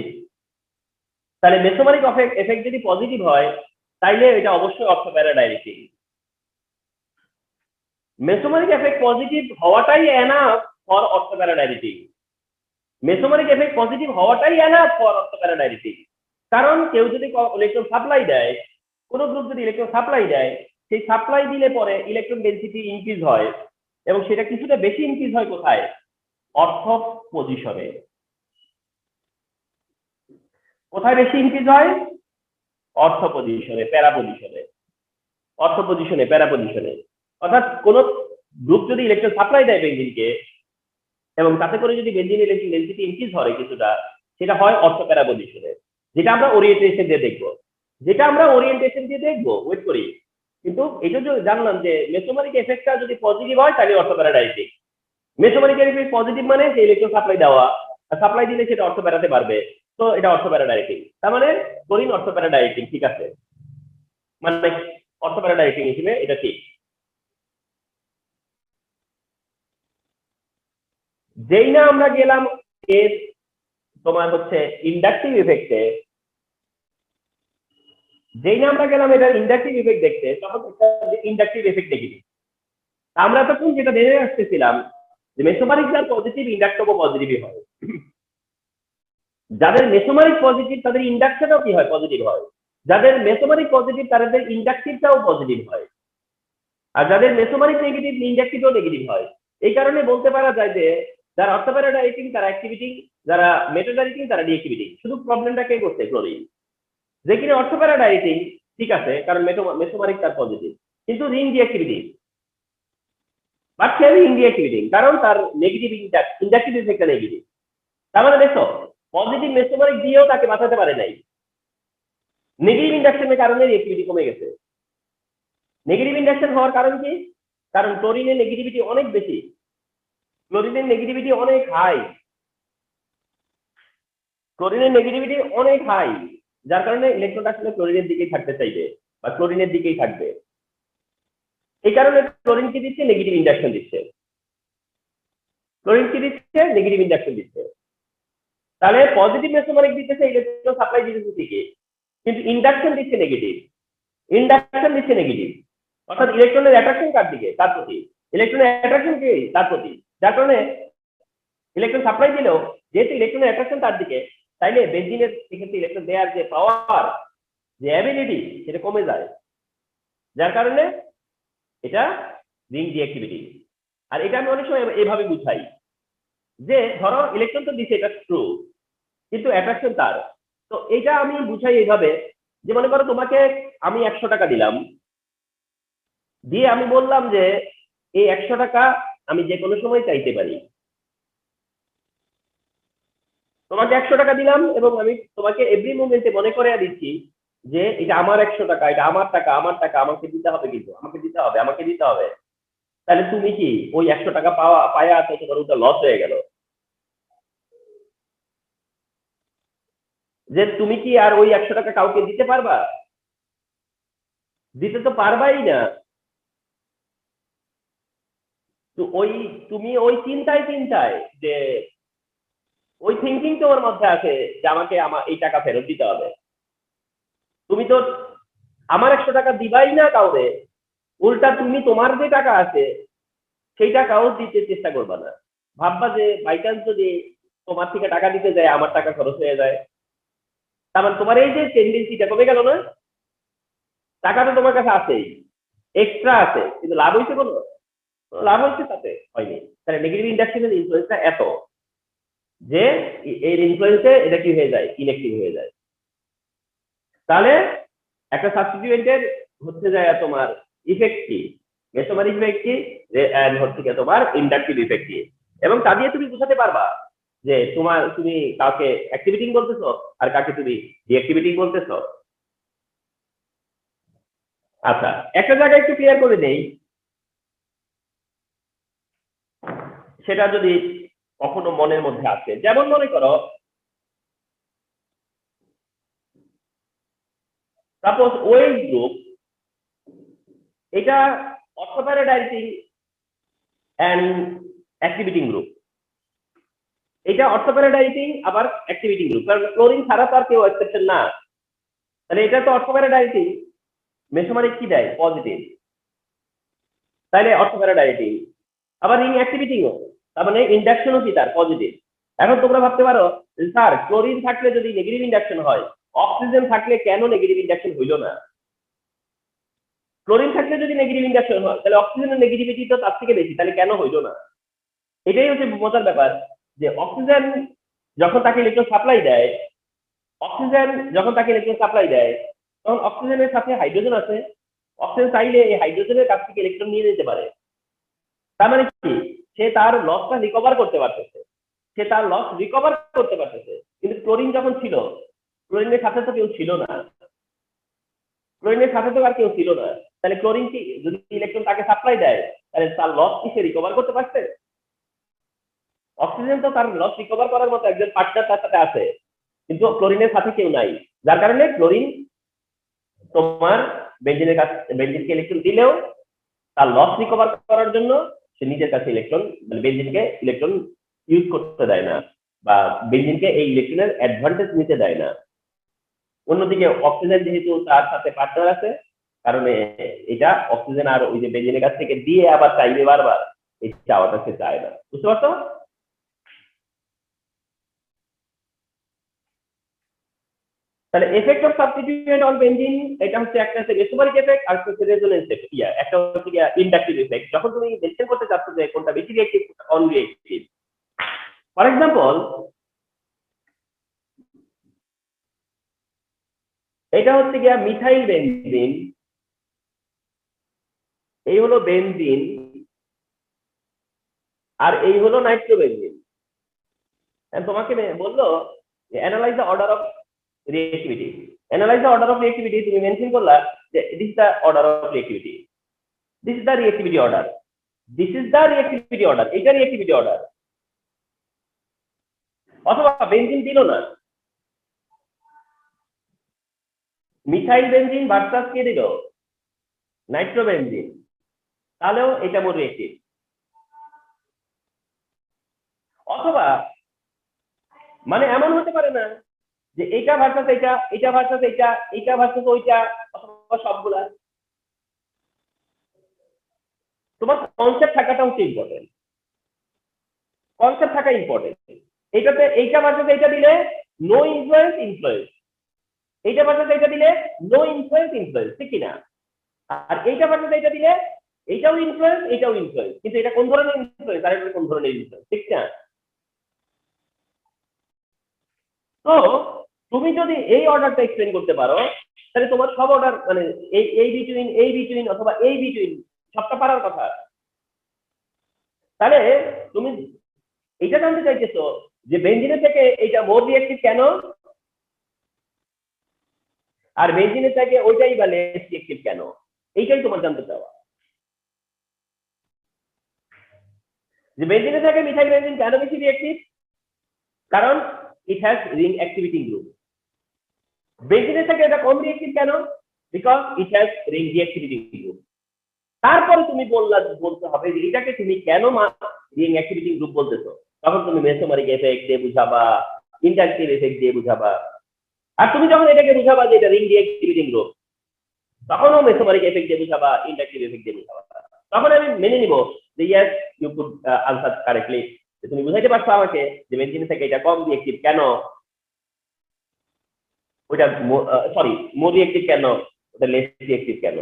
তাহলে মেসোমারিক এফেক্ট যদি পজিটিভ হয় তাইলে এটা অবশ্যই ortho para directing. Mesomeric effect positive হওয়াটাই enough for ortho para directing. Mesomeric effect positive হওয়াটাই এনাফ ফর অর্থোপ্যারা ডাইরেক্টিং। কারণ কেউ যদি ইলেকট্রন সাপ্লাই দেয়, কোন গ্রুপ যদি ইলেকট্রন সাপ্লাই দেয়, সেই সাপ্লাই দিলে পরে ইলেকট্রন ডেনসিটি ইনক্রিজ হয় এবং সেটা কিছুটা বেশি ইনক্রিজ হয় কোথায়? অর্থ পজিশনে। কোথায় বেশি ইনক্রিজ হয়? অর্থ পজিশনে, প্যারা পজিশনে। অর্থ পজিশনে, প্যারা পজিশনে। অর্থাৎ কোন গ্রুপ যদি ইলেকট্রন সাপ্লাই দেয় বেনজিনকে এবং তাতে করে যদি বেনজিন ইলেকট্রন ডেনসিটি ইনক্রিজ হয় কিছুটা, সেটা হয় অর্থ প্যারা পজিশনে, যেটা আমরা ওরিয়েন্টেশন দিয়ে দেখবো। ওয়েট করি। কিন্তু এটা যে জানলাম যে মেসোমারিক এফেক্টটা যদি পজিটিভ হয় তাহলে অর্থ প্যারা ডাইরেক্টিং। মেসোমারিক এফেক্ট পজিটিভ মানে যে ইলেকট্রন সাপ্লাই দেওয়া, আর সাপ্লাই দিলে সেটা অর্থ প্যারাতে পারবে, তো এটা অর্থ প্যারা ডাইরেক্টিং। তার মানে ক্লোরিন অর্থ প্যারা ডাইরেক্টিং, ঠিক আছে, মানে অর্থ প্যারা ডাইরেক্টিং হিসেবে এটা ঠিক। যেই না আমরা গেলাম এর তোমার হচ্ছে ইন্ডাকটিভ ইফেক্টে, যেই না আমরা গেলাম এটা ইন্ডাকটিভ ইফেক্ট দেখতে, তখন ইন্ডাকটিভ ইফেক্ট দেখি। আমরা তখন যেটা দেখে আসতেছিলাম যে মেসোমারিক যার পজিটিভ ইন্ডাক্টরও পজিটিভই হয়, যাদের মেসোমারিক পজিটিভ তাদের ইন্ডাকশনও কি হয় পজিটিভ হয়, যাদের মেসোমারিক পজিটিভ তাদের ইন্ডাকটিভটাও পজিটিভ হয়, আর যাদের মেসোমারিক নেগেটিভ ইন্ডাকটিভও নেগেটিভ হয়। এই কারণে বলতে পারা যায় যে যারা অর্থোপ্যারাডাইটিং তারা অ্যাক্টিভিটি, যারা মেটাডাইটিং তারা ডিঅ্যাক্টিভিটি। শুধু প্রবলেমটা কে করছে? ক্লোরিন। যে কিনা অর্থোপ্যারাডাইটিং ঠিক আছে কারণ মেসোমারিক তার পজিটিভ, কিন্তু রিং ডিঅ্যাক্টিভিটি, বাট সে রিং ডিঅ্যাক্টিভিটি কারণ তার নেগেটিভ ইন্ডাকটিভ ইফেক্টটা নেগেটিভ। তার মানে দেখো পজিটিভ মেসোমারিক দিয়েও তাকে বাঁচাতে পারে নাই, নেগেটিভ ইন্ডাকশনের কারণে রিঅ্যাক্টিভিটি কমে গেছে। নেগেটিভ ইন্ডাকশন হওয়ার কারণ কি? কারণ ক্লোরিনের নেগেটিভিটি অনেক বেশি, ক্লোরিনের নেগেটিভিটি অনেক হাই, ক্লোরিনের নেগেটিভিটি অনেক হাই, যার কারণে ইলেকট্রনটা আসলে ক্লোরিনের দিকেই থাকতে চাইবে বা ক্লোরিনের দিকেই থাকবে। এই কারণে ক্লোরিন কি দিচ্ছে? নেগেটিভ ইন্ডাকশন দিচ্ছে। ক্লোরিন কি দিচ্ছে? নেগেটিভ ইন্ডাকশন দিচ্ছে। তাহলে পজিটিভ মেসোমারিক দিতেছে, ইলেকট্রন সাপ্লাই দিতেছে ঠিকই, কিন্তু ইন্ডাকশন দিচ্ছে নেগেটিভ, ইন্ডাকশন দিচ্ছে নেগেটিভ। অর্থাৎ ইলেকট্রনের অ্যাট্রাকশন কার দিকে? তার প্রতি। ইলেকট্রনের অ্যাট্রাকশন কি? তার প্রতি। যার কারণে ইলেকট্রন সাপ্লাই দিলেও যেহেতু ইলেকট্রনের অ্যাট্রাকশন তার দিকে, তাইলে বেঞ্জিনের সেক্ষেত্রে ইলেকট্রন দেওয়ার যে পাওয়ার, যে অ্যাবিলিটি, সেটা কমে যায়। যার কারণে এটা রিং ডিঅ্যাক্টিভিটি। আর এটা আমি অনেক সময় এভাবে বুঝাই যে ধরো ইলেকট্রন তো দিচ্ছে, এটা ট্রু, কিন্তু অ্যাট্রাকশন তার। তো এটা আমি বুঝাই এইভাবে যে মনে করো তোমাকে আমি 100 টাকা দিলাম, দিয়ে আমি বললাম যে এই 100 টাকা আমি যে কোনো সময় চাইতে পারি। তোমাকে 100 টাকা দিলাম এবং আমি তোমাকে এভরি মোমেন্টে মনে করে দিচ্ছি যে এটা আমার 100 টাকা, এটা আমার টাকা, আমার টাকা, আমাকে দিতে হবে, কিন্তু আমাকে দিতে হবে, আমাকে দিতে হবে। তাহলে তুমি কি ওই 100 টাকা পায়া তো তোমার ওটা লস হয়ে গেল? যে তুমি কি আর ওই 100 টাকা কাউকে দিতে পারবা? দিতে তো পারবাই না। তো ওই তুমি ওই চিন্তায় যে ওই থিঙ্কিং তোমার মধ্যে আছে যে আমাকে আমার এই টাকা ফেরত দিতে হবে। তুমি তো আমার 100 টাকা দিবাই না কাউরে, উল্টা তুমি তোমার যে টাকা আছে সেই টাকাও দিতে চেষ্টা করবা না। ভাববা যে বাই চান্স যদি তোমার থেকে টাকা দিতে যায় আমার টাকা খরচ হয়ে যায়, তার মানে তোমার এই যে টেন্ডেন্সিটা কমে গেল না? টাকা তো তোমার কাছে আছেই, এক্সট্রা আছে, কিন্তু লাভ হয়েছে কোনো? লাভ হয়েছে তাতে হয়নি। তাহলে নেগেটিভ ইন্ডাকশনের ইনফ্লুয়েন্সটা এত যে এর ইনফ্লুয়েন্সে এটা কি হয়ে যায়? ইলেকট্রিক হয়ে যায়। তাহলে একটা সাবস্টিটিউয়েন্টের হচ্ছে যায় তোমার ইফেক্ট কি? মেসোমারিক ইফেক্ট কি? হচ্ছে কি তোমার ইন্ডাকটিভ ইফেক্ট কি? এবং তা দিয়ে তুমি বুঝাতে পারবা যে তুমি কাউকে অ্যাক্টিভিটিং বলতেছো আর কাকে তুমি ডিঅ্যাক্টিভিটিং বলতেছো। আচ্ছা, একটা জায়গায় একটু ক্লিয়ার করে দেই, সেটা যদি কখনো মনের মধ্যে আসে। যেমন মনে করো সাপোজ ওয়েল গ্রুপ, এটা অর্থোপ্যারাডাইটিং এন্ড অ্যাক্টিভিটিং গ্রুপ। এটা অর্থোপ্যারাডাইটিং আবার অ্যাক্টিভিটিং গ্রুপ, কারণ ক্লোরিন ছাড়া তো আর কেউ এক্সেপশন না। তাহলে এটা তো অর্থোপ্যারাডাইটিং, মেসোমারিক কি দেয়? পজিটিভ, তাহলে অর্থোপ্যারাডাইটিং। আবার রিং অ্যাক্টিভিটিংও, তার মানে ইন্ডাকশনও কি তার? পজিটিভ। এখন তোমরা ভাবতে পারো স্যার ক্লোরিন থাকলে যদি নেগেটিভ ইন্ডাকশন হয়, অক্সিজেন থাকলে কেন নেগেটিভ ইন্ডাকশন হইল না? ক্লোরিন থাকলে যদি নেগেটিভ ইন্ডাকশন হয় তাহলে অক্সিজেনের নেগেটিভিটি তো তার থেকে বেশি, তাহলে কেন হইল না? এটাই হচ্ছে মজার ব্যাপার যে অক্সিজেন যখন তাকে ইলেকট্রন সাপ্লাই দেয়, অক্সিজেন যখন তাকে ইলেকট্রন সাপ্লাই দেয় তখন অক্সিজেনের সাথে হাইড্রোজেন আছে। অক্সিজেন চাইলে এই হাইড্রোজেনের কাছ থেকে ইলেকট্রন নিয়ে নিতে পারে। তার মানে কি? সে তার লসটা রিকভার করতে পারতেছে, সে তার লস রিকভার করতে পারতেছে। কিন্তু ক্লোরিন যখন ছিল, ক্লোরিনের সাথে তো কেউ ছিল না, ক্লোরিনের সাথে তো আর কেউ ছিল না। তাহলে ক্লোরিন কি যদি ইলেকট্রন তাকে সাপ্লাই দেয় তাহলে তার লস কি সে রিকভার করতে পারছে? অক্সিজেন তো তার লস রিকভার করার মতো একজন পার্টনার তার সাথে আছে, কিন্তু ক্লোরিনের সাথে কেউ নাই। যার কারণে ক্লোরিন তোমার বেঞ্জিনকে ইলেকট্রন দিলেও তার লস রিকভার করার জন্য সে নিজের কাছে ইলেকট্রন, মানে বেঞ্জিনকে ইলেকট্রন ইউজ করতে দেয় না, বা বেঞ্জিনকে এই ইলেকট্রনের অ্যাডভান্টেজ নিতে দেয় না। অন্যদিকে অক্সিজেন যেহেতু তার সাথে পার্টনার আছে, কারণ এটা অক্সিজেন আর ওই যে বেঞ্জিনের কাছ থেকে দিয়ে আবার চাইবে বারবার, এই চাওয়াটা সে চায় না। বুঝতে পারছো? তাহলে effect of substituent on benzene, এটা হচ্ছে একটা হচ্ছে মেসোমারিক এফেক্ট আর হচ্ছে রেজোনেন্স এফেক্ট। একটা হচ্ছে ইন্ডাকটিভ এফেক্ট, যখন তুমি মেনশন করতে চাচ্ছ যে কোনটা বেশি রিঅ্যাক্টিভ কোনটা কম রিঅ্যাক্টিভ। ফর এক্সাম্পল, এটা হচ্ছে মিথাইল বেনজিন, এই হলো বেনজিন, আর এই হলো নাইট্রোবেনজিন। তোমাকে বললো analyse the order of reactivity. Analyse the order of reactivity, তুমি মেনশন করলা যে this the order of reactivity, this is the reactivity order, this is the reactivity order, এটা রিঅ্যাক্টিভিটি অর্ডার। অথবা বেনজিন দিল না, মিথাইল বেনজিন ভার্সাস কে দিল, nitrobenzene, তাহলেও এটা মোর রিঅ্যাক্টিভ। অথবা মানে এমন হতে পারে না যে এটা ভার্সাস এটা, এটা ভার্সাস এটা, এটা ভার্সাস ওইটা, অথবা সবগুলা। তোমার কনসেপ্ট থাকাটা হচ্ছে ইম্পর্টেন্ট, কনসেপ্ট থাকা ইম্পর্টেন্ট। এইটাতে এইটা ভার্সাস এইটা দিলে নো ইনফ্লুয়েন্স ইনফ্লুয়েন্স, এইটা ভার্সাস এইটা দিলে নো ইনফ্লুয়েন্স ইনফ্লুয়েন্স, ঠিক কিনা? আর এইটা ভার্সাস এইটা দিলে এইটাও ইনফ্লুয়েন্স এটাও ইনফ্লুয়েন্স, কিন্তু এটা কোন ধরনের ইনফ্লুয়েন্স আর এটা কোন ধরনের ইনফ্লুয়েন্স, ঠিক না? তো তুমি যদি এই অর্ডারটা এক্সপ্লেন করতে পারো, তাহলে তোমার সব অর্ডার মানে এই বিটুইন অথবা এই বিটুইন সবটা পারার কথা। তাহলে তুমি এটা জানতে চাইতেছো যে বেনজিনের থেকে এইটা মোর রিঅ্যাক্টিভ কেন, আর বেনজিনের থেকে ওইটাই বা লেস রিঅ্যাক্টিভ কেন, এইটাই তোমার জানতে চাওয়া। যে বেনজিনের থেকে মিথাইল বেনজিন কেন বেশি রিঅ্যাক্টিভ, কারণ it has ring activity group. বেনজিনের থেকে এটা কম রিঅ্যাক্টিভ কেন, because it has ring reactivity group. তারপরে তুমি বলতে হবে যে এটাকে তুমি কেন রিং অ্যাক্টিভিটি গ্রুপ বলতেছো, তখন তুমি মেসোমারিক এফেক্ট দিয়ে বুঝাবা, ইন্ডাকটিভ এফেক্ট দিয়ে বুঝাবা। আর তুমি যখন এটাকে বুঝাবা যে এটা রিং রিঅ্যাক্টিভিটি গ্রুপ, তখনও মেসোমারিক এফেক্ট দিয়ে বুঝাবা, ইন্ডাকটিভ এফেক্ট দিয়ে বুঝাবা। তখন আমি মেনে নিব যে yes you could answer correctly, তুমি বুঝাইতে পারছো আমাকে যে বেনজিন থেকে এটা কম রিঅ্যাক্টিভ কেন, ওইটা সরি মোর রিঅ্যাক্টিভ কেন, ওটা লেস রিঅ্যাক্টিভ কেন।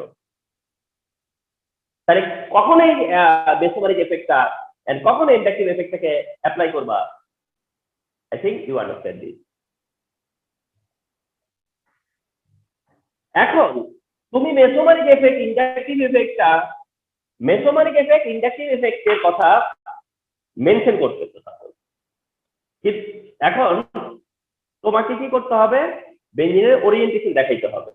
তাহলে কখনোই মেসোমারিক এফেক্টটা এন্ড কখনো ইন্ডাকটিভ এফেক্টটাকে অ্যাপ্লাই করবা। I think you understand this. এখন তুমি মেসোমারিক এফেক্ট ইন্ডাকটিভ এফেক্টটা, মেসোমারিক এফেক্ট ইন্ডাকটিভ এফেক্টের কথা মেনশন করতেছো, এখন তোমাকে কি করতে হবে, বেনজিনের ওরিয়েন্টেশন দেখাইতে হবে।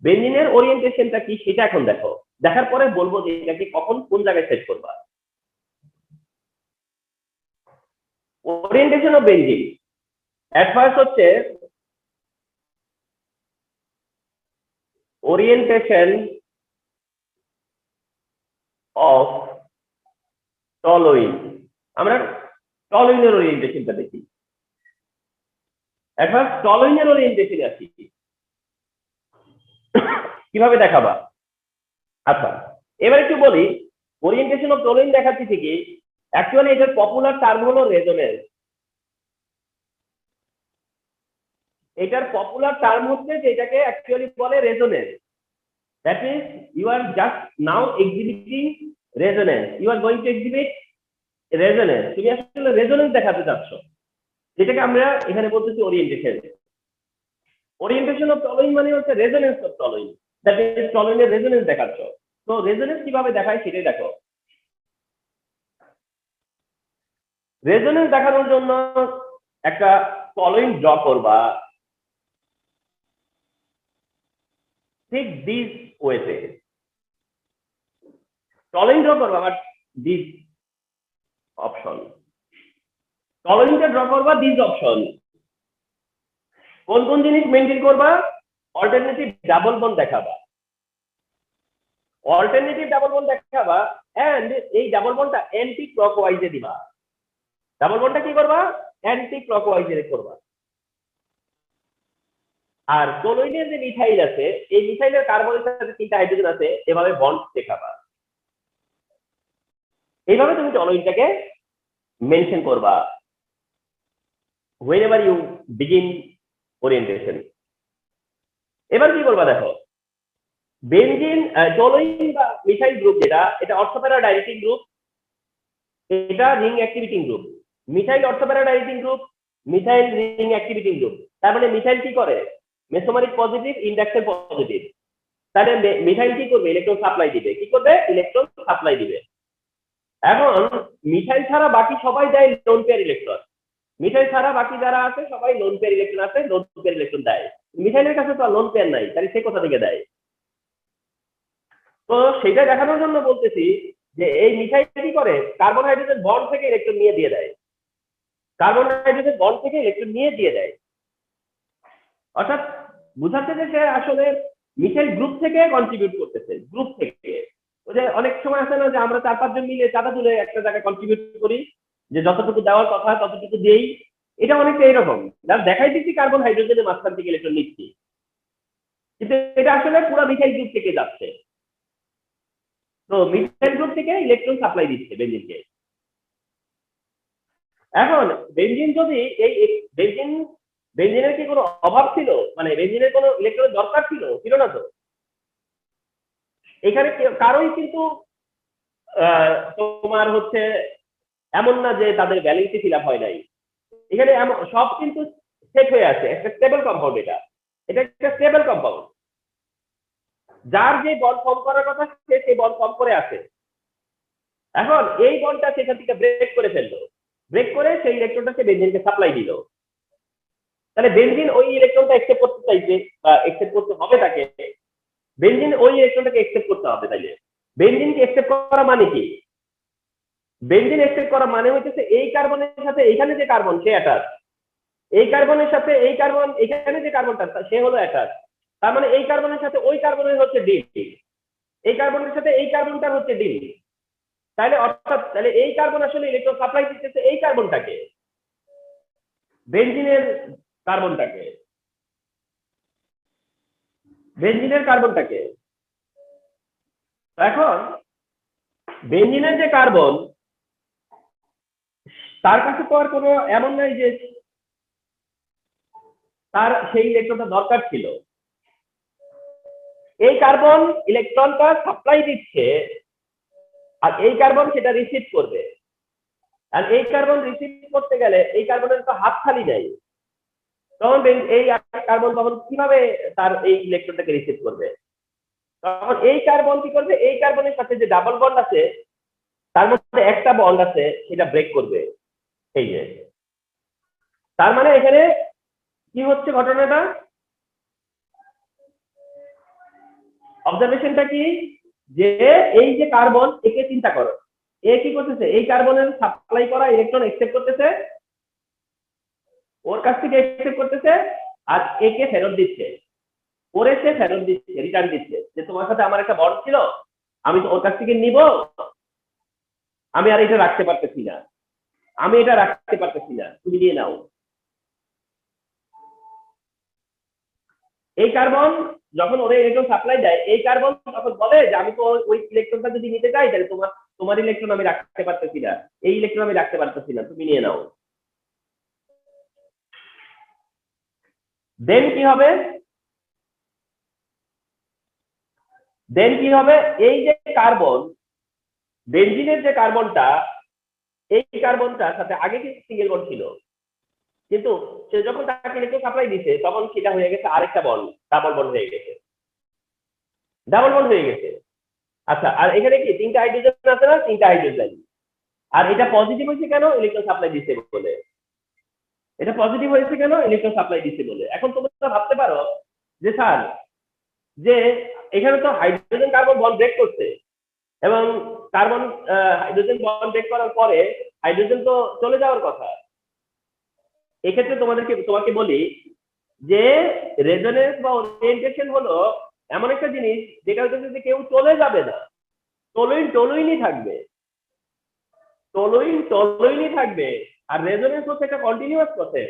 বেনজিনের ওরিয়েন্টেশনটা কি সেটা এখন দেখো, দেখার পরে বলবো যে এটাকে কখন কোন জায়গায় সেট করবা। Orientation of benzene at first হচ্ছে ওরিয়েন্টেশন অফ টলুইন। আমরা টলুইনের ওরিয়েন্টেশনটা দেখি। এট ফার্স্ট টলুইনের ওরিয়েন্টেশনে আসি, কিভাবে দেখাবা। আচ্ছা এবার একটু বলি, ওরিয়েন্টেশন অফ টলুইন দেখাচ্ছি ঠিকই, অ্যাকচুয়ালি এটার পপুলার টার্ম হলো রেজোনেন্স। এটার পপুলার টার্ম হচ্ছে যে এটাকে অ্যাকচুয়ালি বলে resonance. That means you are just now exhibiting resonance, you are going to exhibit resonance. তুমি আসলে রেজোনেন্স দেখাতে চাচ্ছ, যেটাকে আমরা এখানে বলতেছি ওরিয়েন্টেশন। ওরিয়েন্টেশন অফ টলুইন মানে হচ্ছে resonance of toluene, that means টলুইনের রেজোনেন্স দেখাচ্ছ। তো রেজোনেন্স কিভাবে দেখায় সেটাই দেখো। রেজোনেন্স দেখানোর জন্য একটা টলুইন ড্র করবা ঠিক দিস ওয়েতে। টলুইন ড্র করবা বাট দিস অপশন, টলুইনটা ড্র করবা দিস অপশন। কোন কোন জিনিস মেনটেন করবা, অল্টারনেটিভ ডাবল বন্ড দেখাবা, অল্টারনেটিভ ডাবল বন্ড দেখাবা, এন্ড এই ডাবল বন্ডটা অ্যান্টি ক্লকওয়াইজে দিবা। ডাবল বন্ডটা কি করবা, অ্যান্টি ক্লকওয়াইজে করবা। আর টলুইনের যে মিথাইল আছে, এই মিথাইলের কার্বনের সাথে 3টা হাইড্রোজেন আছে, এভাবে বন্ড দেখাবা। এইভাবে তুমি টলুইনটাকে মেনশন করবা whenever you begin orientation। এবার কি করবা দেখো, বেনজিন টলুইন বা মিথাইল গ্রুপ যেটা, এটা অর্থোপ্যারা ডাইরেক্টিং গ্রুপ, এটা ring activating group. Methyl ortho para directing group, methyl ring activating group. তার মানে মিথাইল কি করে, মেসোমারিক পজিটিভ, ইন্ডাকশন পজিটিভ। তাহলে মিথাইল কি করবে, ইলেকট্রন সাপ্লাই দিবে। কি করবে, ইলেকট্রন সাপ্লাই দিবে। এখন মিথাইল ছাড়া বাকি সবাই দেয় লোন পেয়ার ইলেকট্রন। মিথাইল ছাড়া বাকি যারা আছে সবাই লোন পেয়ার ইলেকট্রন আছে, লোন পেয়ার ইলেকট্রন দেয়। মিথাইলের কাছে তো লোন পেয়ার নাই, তাহলে সে কোথা থেকে দেয়? তো সেটা দেখানোর জন্য বলতেছি যে এই মিথাইল কি করে, কার্বন হাইড্রোজেন বন্ড থেকে ইলেকট্রন নিয়ে দিয়ে দেয়। কার্বন হাইড্রোজেন বন্ড থেকে ইলেকট্রন নিয়ে দিয়ে দেয়। অর্থাৎ বুঝাচ্ছে যে সে আসলে মিথাইল গ্রুপ থেকে কন্ট্রিবিউট করতেছে, গ্রুপ থেকে। ওই যে অনেক সময় আছে না যে আমরা 4-5 জন মিলে চাঁদা তুলে একটা জায়গায় কন্ট্রিবিউট করি, যে যতটুকু দেওয়ার কথা ততটুকু দেই। এটা অনেকটা এরকম, দেখাই দিচ্ছি কার্বন হাইড্রোজেনের মাঝখান থেকে ইলেকট্রন নিচ্ছি, কিন্তু এটা আসলে পুরো মিথাইল গ্রুপ থেকে যাচ্ছে। তো মিথাইল গ্রুপ থেকে ইলেকট্রন সাপ্লাই দিচ্ছে বেনজিনকে। এখন বেনজিন যদি এই বেনজিনের কি কোনো অভাব ছিল, মানে বেনজিনের কোনো ইলেকট্রনের দরকার ছিল না তো। এখানে কারোই কিন্তু তোমার হচ্ছে এমন না যে তাদের ব্যালেন্সই ফিল আপ হয় নাই। এখানে সব কিন্তু সেট হয়ে আছে, একটা স্টেবল কম্পাউন্ড। এটা একটা স্টেবল কম্পাউন্ড, যার যে বন্ড ফর্ম করার কথা সে সেই বন্ড ফর্ম করে আছে। এখন এই বন্ডটা সেখান থেকে ব্রেক করে ফেললো, ব্রেক করে সেই ইলেকট্রনটা সে বেনজিনকে সাপ্লাই দিল। তাহলে বেনজিন ওই ইলেকট্রনটা একসেপ্ট করতে চাইছে বা একসেপ্ট করতে হবে তাকে, বেনজিন ওই ইলেকট্রনটাকে একসেপ্ট করতে হবে। তাইলে বেনজিনকে একসেপ্ট করা মানে কি, বেনজিন একসেপ্ট করা মানে হচ্ছে এই কার্বনের সাথে এইখানে যে কার্বন সে অ্যাটাচ, এই কার্বনের সাথে এই কার্বন এখানে যে কার্বনটা সে হলো অ্যাটাচ। তার মানে এই কার্বনের সাথে ওই কার্বনের হচ্ছে ডিল, এই কার্বনের সাথে এই কার্বনটার হচ্ছে ডিল। তাহলে অর্থাৎ তাহলে এই কার্বন আসলে ইলেকট্রন সাপ্লাই দিতেছে এই কার্বনটাকে, বেনজিনের কার্বনটাকে, বেনজিনের কার্বনটাকে। এখন বেনজিনের যে কার্বন, তার কাছে তো আর কোনো এমন নাই যে তার সেই ইলেকট্রনটা দরকার ছিল। এই কার্বন ইলেকট্রনটা সাপ্লাই দিচ্ছে, আর এই কার্বন সেটা রিসিভ করবে। আর এই কার্বন রিসিভ করতে গেলে এই কার্বনের তো হাত খালি নেই, তখন এই কার্বন তখন কিভাবে তার এই ইলেকট্রনটাকে রিসিভ করবে? তখন এই কার্বন কি করবে, এই কার্বনের সাথে যে ডাবল বন্ড আছে তার মধ্যে একটা বন্ড আছে সেটা ব্রেক করবে। এই যে তার মানে এখানে কি হচ্ছে ঘটনাটা, অবজারভেশনটা কি, যে এই যে কার্বন, একে চিন্তা করো, এ কি করতেছে, এই কার্বনের সাপ্লাই করা ইলেকট্রন একসেপ্ট করতেছে, ওর কাছ থেকে একসেপ্ট করতেছে, আর একে ফেরত দিচ্ছে, ওরে সে ফেরত দিচ্ছে, রিটার্ন দিচ্ছে, যে তোমার সাথে আমার একটা বন্ড ছিল, আমি তো ওর কাছ থেকে নিব, আমি আর এটা রাখতে পারতেছি না, আমি এটা রাখতে পারতেছি না, তুমি নিয়ে নাও। এই কার্বন যখন ওরে ইলেকট্রন সাপ্লাই দেয়, এই কার্বন তখন বলে যে আমি তো ওই ইলেকট্রনটা যদি নিতে চাই তাহলে তোমার ইলেকট্রন আমি রাখতে পারতেছি না, এই ইলেকট্রন আমি রাখতে পারতেছি না, তুমি নিয়ে নাও। দেন কি হবে, এই যে কার্বন, বেনজিনের যে কার্বনটা, এই কার্বনটার সাথে আগে কিন্তু সিঙ্গেল বন্ড ছিল, কিন্তু সে যখন তাকে ইলেকট্রন সাপ্লাই দিচ্ছে তখন সেটা হয়ে গেছে আরেকটা বন্ড, ডাবল বন্ড হয়ে গেছে, ডাবল বন্ড হয়ে গেছে। আচ্ছা, আর এখানে কি 3টা হাইড্রোজেন আছে না, 3টা হাইড্রোজেন। আর এটা পজিটিভ হয়েছে কেন, ইলেকট্রন সাপ্লাই দিচ্ছে বলে। এটা পজিটিভ হয়েছে কেন, ইলেকট্রন সাপ্লাই দিচ্ছে বলে। এখন তোমরা ভাবতে পারো যে স্যার, যে এখানে তো হাইড্রোজেন কার্বন বন্ড ব্রেক করছে, এবং কার্বন হাইড্রোজেন বন্ড ব্রেক করার পরে হাইড্রোজেন তো চলে যাওয়ার কথা। এক্ষেত্রে তোমাকে বলি যে রেজোনেন্স বা ওরিয়েন্টেশন হলো এমন একটা জিনিস যেটা হচ্ছে যে কেউ চলে যাবে না, টলুইনই থাকবে, টলুইনই থাকবে। আর রেজোনেন্স হচ্ছে একটা কন্টিনিউয়াস প্রসেস।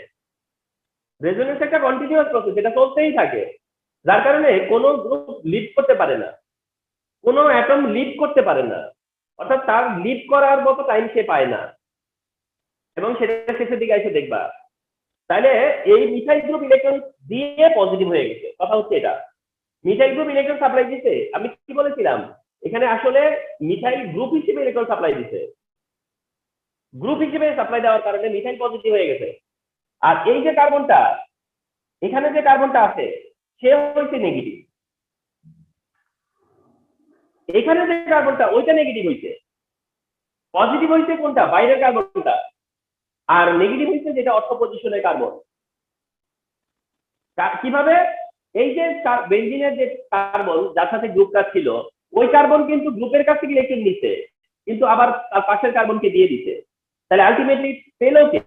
রেজোনেন্স একটা কন্টিনিউয়াস প্রসেস, এটা চলতেই থাকে, যার কারণে কোনো গ্রুপ লিড করতে পারে না, কোনো অ্যাটম লিড করতে পারে না, অর্থাৎ তার লিড করার মতো টাইম সে পায় না, এবং সেটা শেষের দিকে এসে দেখবা। তাহলে এই মিথাইল গ্রুপ ইলেকট্রন দিয়ে পজিটিভ হয়ে গেছে, কথা হচ্ছে এটা। মিথাইল গ্রুপ ইলেকট্রন সাপ্লাই দিতে, আমি কি বলেছিলাম, এখানে আসলে মিথাইল গ্রুপ হিসেবে ইলেকট্রন সাপ্লাই দিতে, গ্রুপ হিসেবে সাপ্লাই দেওয়ার কারণে মিথাইল পজিটিভ হয়ে গেছে। আর এই যে কার্বনটা, এখানে যে কার্বনটা আছে, সে হচ্ছে নেগেটিভ। এখানে যে কার্বনটা, ওইটা নেগেটিভ হইছে। পজিটিভ হইছে কোনটা, বাইরের কার্বনটা, আর নেগেটিভ হইছে যেটা অর্থ পজিশনের কার্বন। কিভাবে? এই যে বেনজিনের যে কার্বন যার সাথে গ্রুপটা ছিল, ওই কার্বন কিন্তু গ্রুপের কাছ থেকে ইলেকট্রন নিচ্ছে, কিন্তু আবার তার পাশের কার্বনকে দিয়ে দিচ্ছে। তাহলে আলটিমেটলি পেলো কে?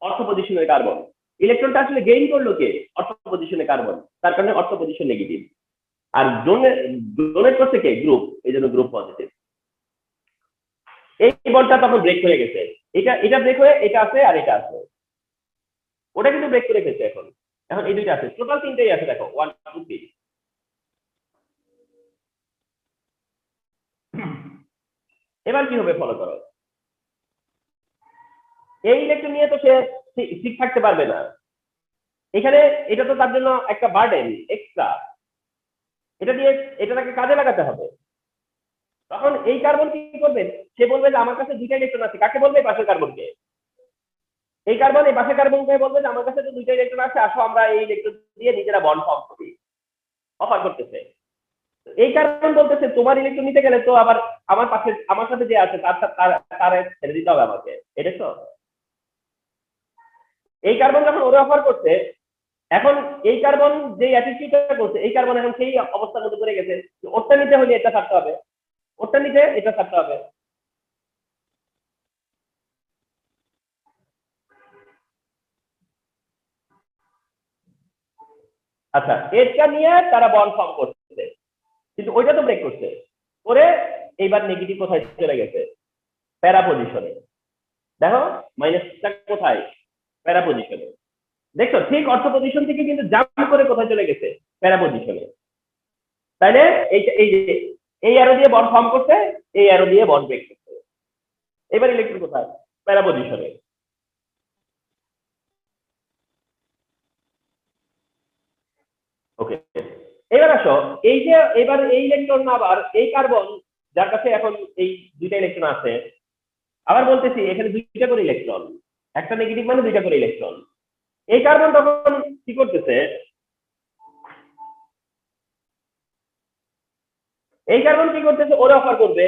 অর্থ পজিশনের কার্বন। ইলেকট্রনটা আসলে গেইন করলো কে? অর্থ পজিশনের কার্বন, তার কারণে অর্থ পজিশন নেগেটিভ। আর ডোনেট করছে কে? গ্রুপ, এই জন্য গ্রুপ পজিটিভ। এই বন্ডটা তখন ব্রেক হয়ে গেছে, এটা ব্রেক হয়ে এটা আছে আর এটা আছে, ওটা কিন্তু ব্রেক করে গেছে। এখন এখন এই দুইটা আছে, টোটাল তিনটেই আছে, দেখো 1 2 3। এবার কি হবে ফলো করো। এই ইলেকট্রন নিয়ে তো সে ঠিক থাকতে পারবে না, এখানে এটা তো তার জন্য একটা বার্ডেন এক্সট্রা, এটা দিয়ে এটা তাকে কাজে লাগাতে হবে। তখন এই কার্বন কি করবে? সে বলবে যে আমার কাছে দুইটা ইলেকট্রন আছে। কাকে বলবে? পাশের কার্বনকে। এই কার্বন এই পাশের কার্বনকে বলবে যে আমার কাছে তো দুইটা ইলেকট্রন আছে, আসো আমরা এই ইলেকট্রন দিয়ে নিজেরা বন্ড ফর্ম করি। অফার করতেছে। এই কার্বন বলতেছে তোমার ইলেকট্রন নিতে গেলে তো আবার আমার পাশে আমার সাথে যে আছে তার ছেড়ে দিতে হবে আমাকে, এটা তো। এই কার্বন যখন ওরে অফার করছে, এখন এই কার্বন যে অ্যাটিটিউডটা করছে, এই কার্বন এখন সেই অবস্থার মধ্যে পড়ে গেছে, ওরটা নিতে হলে এটা ছাড়তে হবে, ওরটা নিতে এটা ছাড়তে হবে। আচ্ছা, এটা নিয়ে তারা বন্ড ফর্ম করছে, কিন্তু ওইটা তো ব্রেক করছে করে। এইবার নেগেটিভ কোথায় চলে গেছে? প্যারা পজিশনে। দেখো মাইনাসটা কোথায়? প্যারা পজিশনে। দেখছো ঠিক অর্থ পজিশন থেকে কিন্তু জাম্প করে কোথায় চলে গেছে? প্যারা পজিশনে। তাইলে এই যে এই অ্যারো দিয়ে বন্ড ফর্ম করছে, এই অ্যারো দিয়ে বন্ড ব্রেক করছে। এবার ইলেকট্রন কোথায়? প্যারা পজিশনে। ওকে, এবার আসো, এই যে এবার এই ইলেকট্রন আবার এই কার্বন যার কাছে এখন এই দুইটা ইলেকট্রন আছে, আবার বলতেছি এখানে দুইটা করে ইলেকট্রন, একটা নেগেটিভ মানে দুইটা করে ইলেকট্রন। এই কার্বন তখন কি করতেছে? এই কার্বন কি করতেছে? ওরা অফার করবে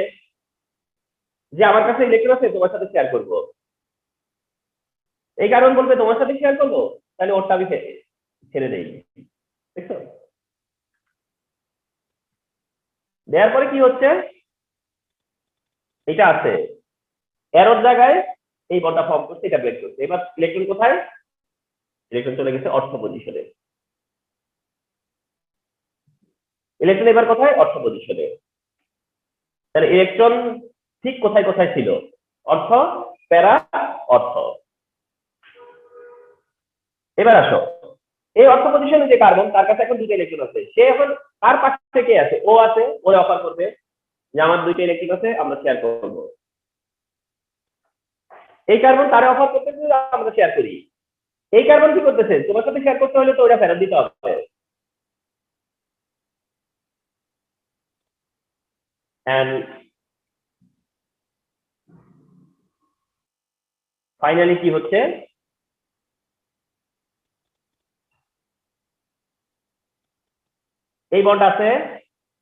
যে আমার কাছে ইলেকট্রন আছে, তোমার সাথে শেয়ার করবো। এই কার্বন বলবে তোমার সাথে শেয়ার করবো, তাহলে ওরটা আমি ছেড়ে দেই। দেখছো? দেওয়ার পরে কি হচ্ছে? এটা আছে এরোর জায়গায়, এই বন্ডটা ফর্ম করছে, এটা ব্রেক করছে। এবার ইলেকট্রন কোথায়? ইলেকট্রন চলে গেছে অর্থ পজিশনে। ইলেকট্রন এবার কোথায়? অর্থ পজিশনে। তাহলে ইলেকট্রন ঠিক কোথায় কোথায় ছিল? অর্থ, প্যারা, অর্থ। এবার আসো, এই অর্থ পজিশনে যে কার্বন, তার কাছে এখন দুটো ইলেকট্রন আছে, সে এখন তার পাশে কে আছে? ও আছে, ওরে অফার করবে যে আমার দুইটা ইলেকট্রন আছে, আমরা শেয়ার করবো। এই কার্বন তারে অফার করতেছে আমরা শেয়ার করি। এই কার্বন কি করতেছে? তোমার সাথে শেয়ার করতে হলে তো ওটা ফেরত দিতে হবে। এন্ড ফাইনালি কি হচ্ছে? এই বন্ড আছে,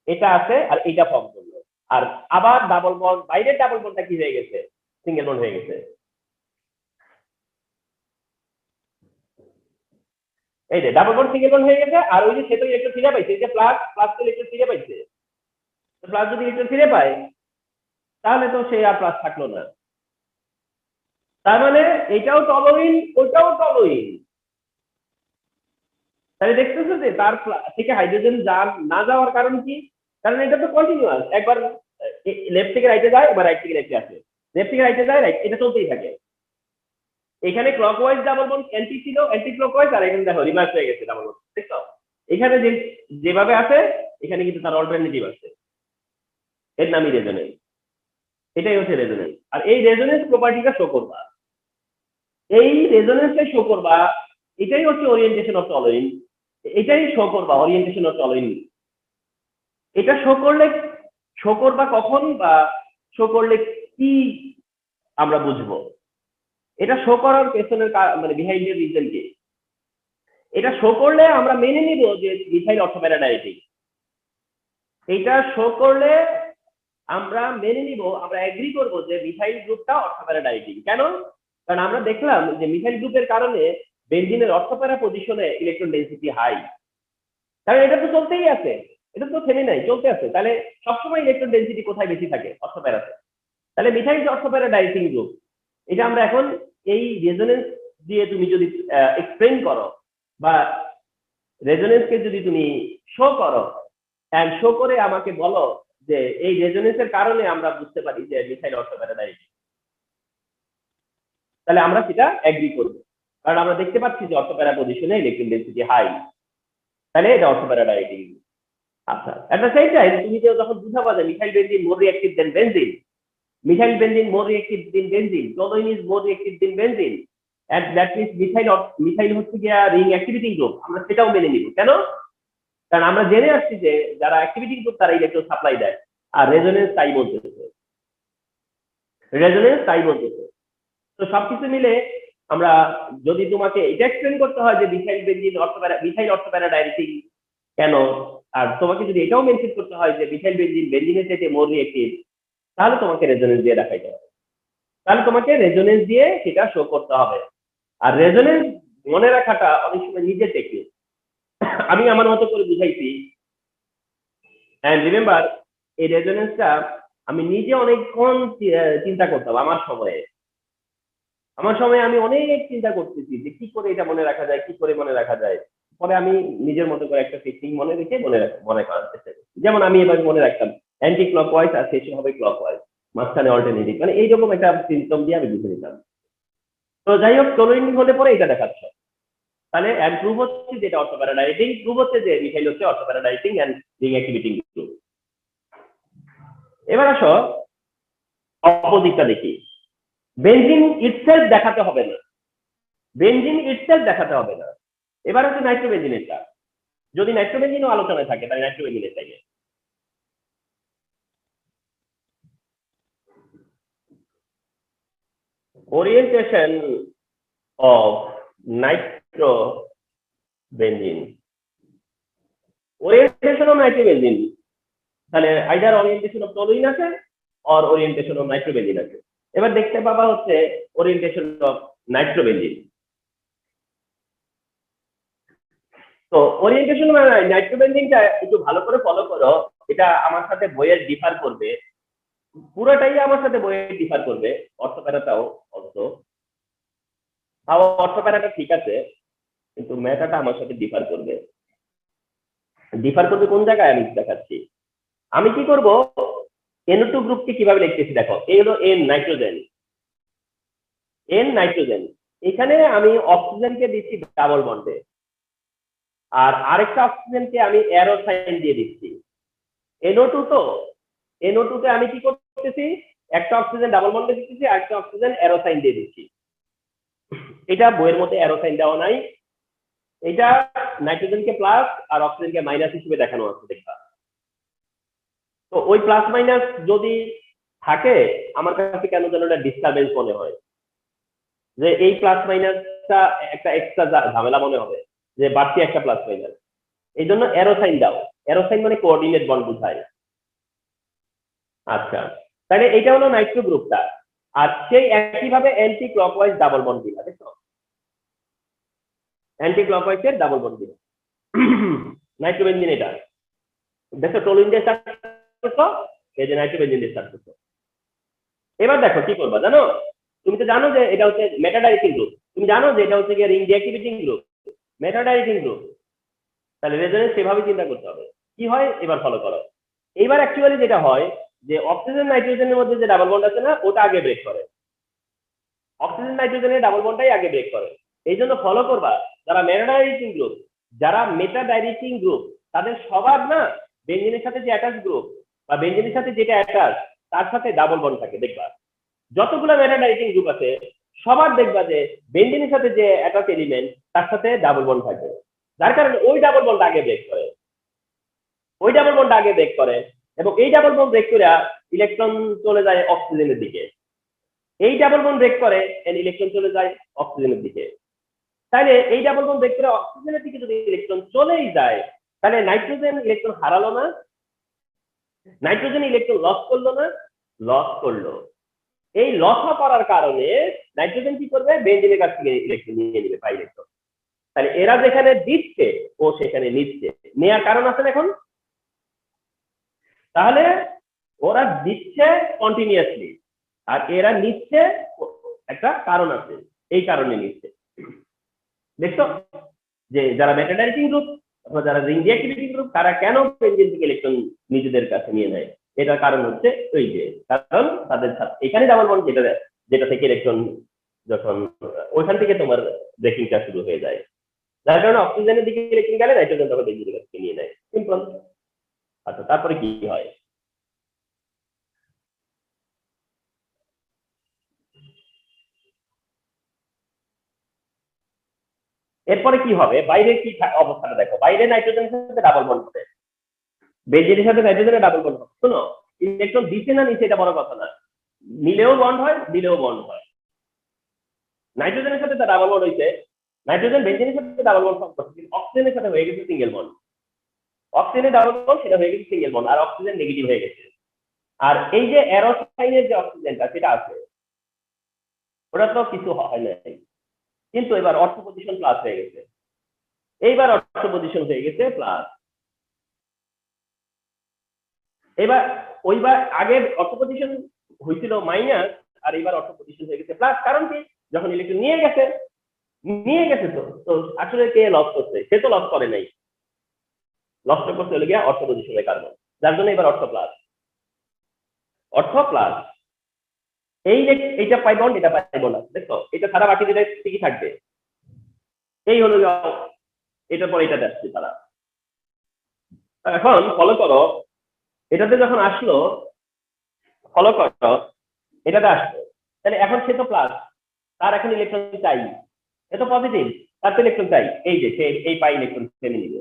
এটা আছে, আর এইটা ফর্ম করলো। আর আবার ডাবল বন্ড, বাইরের ডাবল বন্ডটা কি হয়ে গেছে? সিঙ্গেল বন্ড হয়ে গেছে। এই যে ডাবল বন্ড সিঙ্গেল বন্ড হয়ে গেছে। আর ওই যে সে তো ইলেকট্রন ফিরে পাইছে, এই যে প্লাস প্লাস তো ইলেকট্রন ফিরে পাইছে। প্লাস যদি ইলেকট্রন ফিরে পায়, তাহলে তো সে আর প্লাস থাকলো না। তার মানে এটাও টলোইন, ওইটাও টলোইন। তাহলে দেখতেছো যে তার থেকে হাইড্রোজেন না যাওয়ার কারণ কি? কারণ এটা তো কন্টিনিউয়াস, একবার লেফট থেকে রাইটে যায়, এবার রাইট থেকে লেফটে আসে, লেফট থেকে রাইটে যায়, রাইট, এটা চলতেই থাকে। এখানে ক্লকওয়াইজ ডাবল বন্ড অ্যান্টি ছিল, অ্যান্টি ক্লকওয়াইজ, আর এখানে দেখো রিভার্স হয়ে গেছে ডাবল বন্ড, দেখছো? এখানে যেভাবে আছে এখানে কিন্তু তার অল্টারনেটিভ আছে, এর নামই রেজোনেন্স। এটাই হচ্ছে রেজোনেন্স। আর এই রেজোনেন্স প্রপার্টিটা শো করবা, এই রেজোনেন্সটা শো করবা, এটাই হচ্ছে ওরিয়েন্টেশন অফ টলোইন, এটাই শো করবা ওরিয়েন্টেশন অফ টলোইন। এটা শো করবা কখন, বা শো করলে কি আমরা বুঝবো? এটা শো করার পেছনের মানে বিহাইন্ডের রিজন কি? এটা শো করলে আমরা মেনে নিব যে মিথাইল অর্থোপ্যারাডাইটিক। এটা শো করলে আমরা মেনে নিব, আমরা এগ্রি করব যে মিথাইল গ্রুপটা অর্থোপ্যারাডাইটিক। কেন? কারণ আমরা দেখলাম যে মিথাইল গ্রুপের কারণে বেনজিনের অর্থোপ্যারা পজিশনে ইলেকট্রন ডেনসিটি হাই, কারণ এটা তো চলতেই আছে, এটা তো থেমে নাই, চলতে আছে। তাহলে সবসময় ইলেকট্রন ডেনসিটি কোথায় বেশি থাকে? অর্থোপ্যারাতে। তাহলে মিথাইল অর্থোপ্যারাডাইটিক গ্রুপ, এটা আমরা এখন এই রেজোনেন্স দিয়ে তুমি যদি এক্সপ্লেন করো, বা রেজোনেন্সকে যদি তুমি শো করো, এন্ড শো করে আমাকে বলো যে এই রেজোনেন্সের কারণে আমরা বুঝতে পারি যে মিথাইল অর্থোপ্যারাডাইটিক, তাহলে আমরা সেটা এগ্রি করব, কারণ আমরা দেখতে পাচ্ছি যে অর্থোপ্যারা পজিশনে ইলেকট্রন ডেনসিটি হাই, তাহলে এটা অর্থোপ্যারাডাইটিক। আচ্ছা, এট দ্য সেম টাইম তুমি যখন বুঝাবা যে methyl benzene more reactive than benzene, methyl benzene more reactive than benzene, toluene is more reactive than benzene, and that means methyl হচ্ছে গিয়া রিং অ্যাক্টিভিটিং গ্রুপ, আমরা সেটাও মেনে নিব। কেন? কারণ আমরা জেনে আসছি যে যারা অ্যাক্টিভিটিং গ্রুপ তারা ইলেকট্রন সাপ্লাই দেয়, আর রেজোনেন্স তাই বলতেছে, রেজোনেন্স তাই বলতেছে। তো সবকিছু মিলে আমরা যদি তোমাকে এটা এক্সপ্লেন করতে হয় যে মিথাইল বেনজিন মিথাইল অর্থোপ্যারাডাইটিক কেন, আর তোমাকে যদি এটাও মেনশন করতে হয় যে মিথাইল বেনজিন বেনজিনের চাইতে মোর রিঅ্যাক্টিভ, তাহলে তোমাকে রেজোনেন্স দিয়ে দেখাইতে হবে, তাহলে তোমাকে রেজোনেন্স দিয়ে সেটা শো করতে হবে। আর রেজোনেন্স মনে রাখাটা অনেক সময় নিজের টেকনিক, আমি আমার মতো করে বুঝাইছি। এন্ড রিমেম্বার, এই রেজোনেন্সটা আমি নিজে অনেকক্ষণ চিন্তা করতাম। আমার সময় আমি অনেক চিন্তা করতেছি যে কি করে এটা মনে রাখা যায়, কি করে মনে রাখা যায়। পরে আমি নিজের মতো করে একটা টেকনিক মনে রেখে মনে করার চেষ্টা করি। যেমন আমি এবার মনে রাখতাম অ্যান্টি ক্লকওয়াইজ আর শেষে হবে ক্লকওয়াইজ, মাঝখানে অল্টারনেটিভ, মানে এইরকম একটা সিস্টেম দিয়ে আমি বুঝে নিতাম। তো যাই হোক, টলোইন হলে পরে এটা দেখাচ্ছে, তাহলে এন্ড প্রুভ হচ্ছে যে এটা অর্থোপ্যারাডাইটিং, প্রুভ হচ্ছে যে মিথাইল হচ্ছে অর্থোপ্যারাডাইটিং এন্ড রিং অ্যাক্টিভিটিং গ্রুপ। এবার আসো অপোজিটটা দেখি। বেনজিন ইটসেলফ দেখাতে হবে না, বেনজিন ইটসেলফ দেখাতে হবে না। এবার হচ্ছে নাইট্রোবেনজিনেরটা। যদি নাইট্রোবেনজিনও আলোচনায় থাকে তাহলে নাইট্রোবেনজিনের চাইবে। Orientation of nitrobenzene, orientation of nitrobenzene, তাহলে আইদার ওরিয়েন্টেশন অফ টলোইন আছে অর ওরিয়েন্টেশন অফ নাইট্রোবেনজিন আছে। এবার দেখতে পাবা হচ্ছে ওরিয়েন্টেশন অফ নাইট্রোবেনজিন। তো ওরিয়েন্টেশন নাইট্রোবেনজিনটা একটু ভালো করে ফলো করো, এটা আমার সাথে বইয়ের ডিফার করবে, পুরোটাই আমার সাথে বইয়ের ডিফার করবে, অর্থপ্যারাটাও অর্থ অর্থপ্যারাটা ঠিক আছে, কিন্তু মেটাটা আমার সাথে ডিফার করবে। ডিফার করবে কোন জায়গায় আমি দেখাচ্ছি। আমি কি করব, NO2 গ্রুপকে কিভাবে লিখতেছি দেখো, এই হলো N নাইট্রোজেন, N নাইট্রোজেন, এখানে আমি অক্সিজেনকে দিচ্ছি ডাবল বন্ডে, আর আরেকটা অক্সিজেনকে আমি অ্যারো সাইন দিয়ে দিচ্ছি। NO2 তো NO2 তে আমি কি করতেছি, একটা অক্সিজেন ডাবল বন্ডে দিচ্ছি, আরেকটা অক্সিজেন অ্যারো সাইন দিয়ে দিচ্ছি। এটা বইয়ের মধ্যে অ্যারো সাইন দেওয়া নাই, এটা নাইট্রোজেনকে প্লাস আর অক্সিজেনকে মাইনাস হিসেবে দেখানো আছে, দেখবা। তো ওই প্লাস মাইনাস যদি থাকে, আমার কাছে কেন যেন একটা ডিস্টারবেন্স মনে হয়, যে এই প্লাস মাইনাসটা একটা এক্সট্রা ঝামেলা মনে হবে, যে বাড়তি একটা প্লাস মাইনাস। এই জন্য অ্যারো সাইন দাও, অ্যারো সাইন মানে কোঅর্ডিনেট বন্ড বোঝায়। আচ্ছা, তাহলে এটা হলো নাইট্রো গ্রুপটা। আর সেই একইভাবে অ্যান্টি ক্লকওয়াইজ ডাবল বন্ড দিলা, দেখো অ্যান্টি ক্লকওয়াইজ এর ডাবল বন্ড দিলা নাইট্রোবেনজিন, এটা দেখো টলোইন দিয়ে স্টার্ট করছো, এই যে নাইট্রোবেনজিন দিয়ে স্টার্ট করছো। এবার দেখো কি করবা জানো, তুমি তো জানো যে এটা হচ্ছে মেটাডাইরেক্টিং গ্রুপ, তুমি জানো যে এটা হচ্ছে রিং ডিঅ্যাক্টিভেটিং গ্রুপ, মেটাডাইরেক্টিং গ্রুপ, তাহলে রেজোনেন্স সেভাবে চিন্তা করতে হবে। কি হয় এবার ফলো করো। এইবার অ্যাকচুয়ালি যেটা হয় যে অক্সিজেন নাইট্রোজেনের মধ্যে যে ডাবল বন্ড আছে না, ওটা আগে ব্রেক করে, অক্সিজেন নাইট্রোজেনের ডাবল বন্ডটাই আগে ব্রেক করে। এই জন্য ফলো করবা যারা মেটা-ডাইরেক্টিং গ্রুপ, যারা মেটা-ডাইরেক্টিং গ্রুপ, তাদের সবার না বেঞ্জিনের সাথে যে অ্যাটাচ গ্রুপ বা বেঞ্জিনের সাথে যেটা অ্যাটাচ তার সাথে ডাবল বন্ড থাকে। দেখবা যতগুলো মেটা-ডাইরেক্টিং গ্রুপ আছে সবার দেখবা যে বেঞ্জিনের সাথে যে অ্যাটাচ এলিমেন্ট তার সাথে ডাবল বন্ড থাকে, যার কারণে ওই ডাবল বন্ড আগে ব্রেক করে, ওই ডাবল বন্ড আগে ব্রেক করে এবং এই ডাবল বন্ড ব্রেক করে ইলেকট্রন চলে যায় অক্সিজেনের দিকে। এই ডাবল বন্ড ব্রেক করে ইলেকট্রন চলে যায় অক্সিজেনের দিকে। তাহলে এই ডাবল বন্ড ব্রেক করে অক্সিজেনের দিকে যদি ইলেকট্রন চলেই যায় তাহলে নাইট্রোজেন ইলেকট্রন হারালো না? নাইট্রোজেন ইলেকট্রন লস করলো না? লস করলো। এই লস করার কারণে নাইট্রোজেন কি করবে? বেঞ্জিনের কাছ থেকে ইলেকট্রন নিয়ে নেবে পাই ইলেকট্রন। তাহলে এরা যেখানে দিচ্ছে ও সেখানে নিচ্ছে, নেওয়ার কারণ আছে না এখন? তাহলে ওরা দিচ্ছে কন্টিনিউয়াসলি আর এরা নিচ্ছে একটা কারণ আছে, এই কারণে নিচ্ছে। দেখছো যে যারা মেটা-ডাইরেক্টিং গ্রুপ অথবা যারা রিং রিঅ্যাক্টিভিটি গ্রুপ তারা কেন বেঞ্জিন থেকে ইলেকট্রন নিজেদের কাছে নিয়ে নেয়? এটার কারণ হচ্ছে ওই যে কারণ তাদের এখানে ডাবল বন্ড যেটা থেকে ইলেকট্রন যখন ওইখান থেকে তোমার ব্রেকিংটা শুরু হয়ে যায়, যার কারণে অক্সিজেনের দিকে ইলেকট্রন গেলে নাইট্রোজেন তখন বেঞ্জিনের কাছে নিয়ে নেয়। সিম্পল। আচ্ছা, তারপরে কি হয়? এরপরে কি হবে? বাইরে কি অবস্থাটা দেখো। বাইরে নাইট্রোজেনের সাথে ডাবল বন্ড হবে, বেঞ্জিনের সাথে নাইট্রোজেনের ডাবল বন্ড হবে। শোনো, ইলেকট্রন দিচ্ছে না নিচে এটা বড় কথা না, নিলেও বন্ড হয় দিলেও বন্ড হয়। নাইট্রোজেনের সাথে তার ডাবল বন্ড হয়েছে, নাইট্রোজেন বেঞ্জিনের সাথে ডাবল বন্ড ফর্ম করছে, কিন্তু অক্সিজেনের সাথে হয়ে গেছে সিঙ্গেল বন্ড। অক্সিজেনের ডাবল বন্ড সেটা হয়ে গেছে সিঙ্গেল বন্ড আর অক্সিজেন নেগেটিভ হয়ে গেছে। আর এই যে অ্যারো সাইনের যে অক্সিজেনটা সেটা আছে ওটা তো কিছু হয় নাই, কিন্তু এবার অর্থ পজিশন প্লাস হয়ে গেছে। এইবার অর্থ পজিশন হয়ে গেছে প্লাস। এবার ওইবার আগের অর্থ পজিশন হয়েছিল মাইনাস আর এবার অর্থ পজিশন হয়ে গেছে প্লাস। কারণ কি? যখন ইলেকট্রন নিয়ে গেছে তো আসলে কে লস করছে? সে তো লস করে নাই, লসটা করতে হলে গিয়ে অর্থ পজিশনের কারণে, যার জন্য এবার অর্থ প্লাস। অর্থ প্লাস এই যে এইটা পাই বন্ড এটা পাই বন্ড আছে, দেখো এটা সারা বাকি যেটা ঠিকই থাকবে। এই হলো এটার পর এটা যাচ্ছে তারা। এখন ফলো করো, এটাতে যখন আসলো ফলো করো এটাতে আসলো, তাহলে এখন সে তো প্লাস, তার এখন ইলেকট্রন চাই, এ তো পজিটিভ, তার তো ইলেকট্রন চাই। এই যে সে এই পাই ইলেকট্রন টেনে নিবে,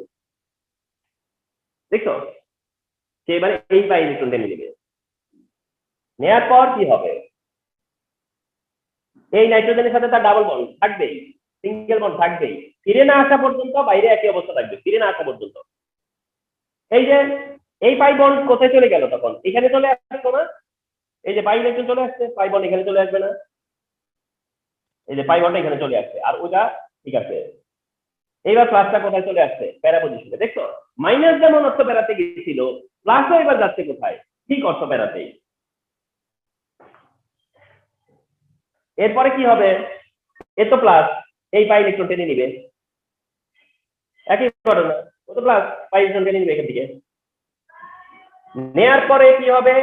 দেখছো সে এবারে এই পাই ইলেকট্রন টেনে নিবে। নেওয়ার পর কি হবে? এই নাইট্রোজেনের সাথে তার ডাবল বন্ড থাকবেই, সিঙ্গেল বন্ড থাকবেই, ফিরে না আসা পর্যন্ত বাইরে একই অবস্থা থাকবে, ফিরে না আসা পর্যন্ত। এই যে এই পাই বন্ড কোথায় চলে গেল? তখন এখানে চলে আসতো না? এই যে পাই ইলেকট্রন চলে আসছে, পাই বন্ড এখানে চলে আসবে না? এই যে পাই বন্ড এখানে চলে আসছে আর ওটা ঠিক আছে। এইবার প্লাসটা কোথায় চলে আসছে? প্যারা পজিশনে। দেখছো মাইনাস যেমন অর্থ প্যারাতে গিয়েছিল, প্লাসও এবার যাচ্ছে কোথায়? ঠিক অর্থ প্যারাতেই। এরপরে কি হবে? এ তো প্লাস, এই পাই ইলেকট্রন টেনে নিবে, একই ঘটনা, ও তো প্লাস পাই ইলেকট্রন টেনে নিবে এখান থেকে। নেয়ার পরে কি হবে?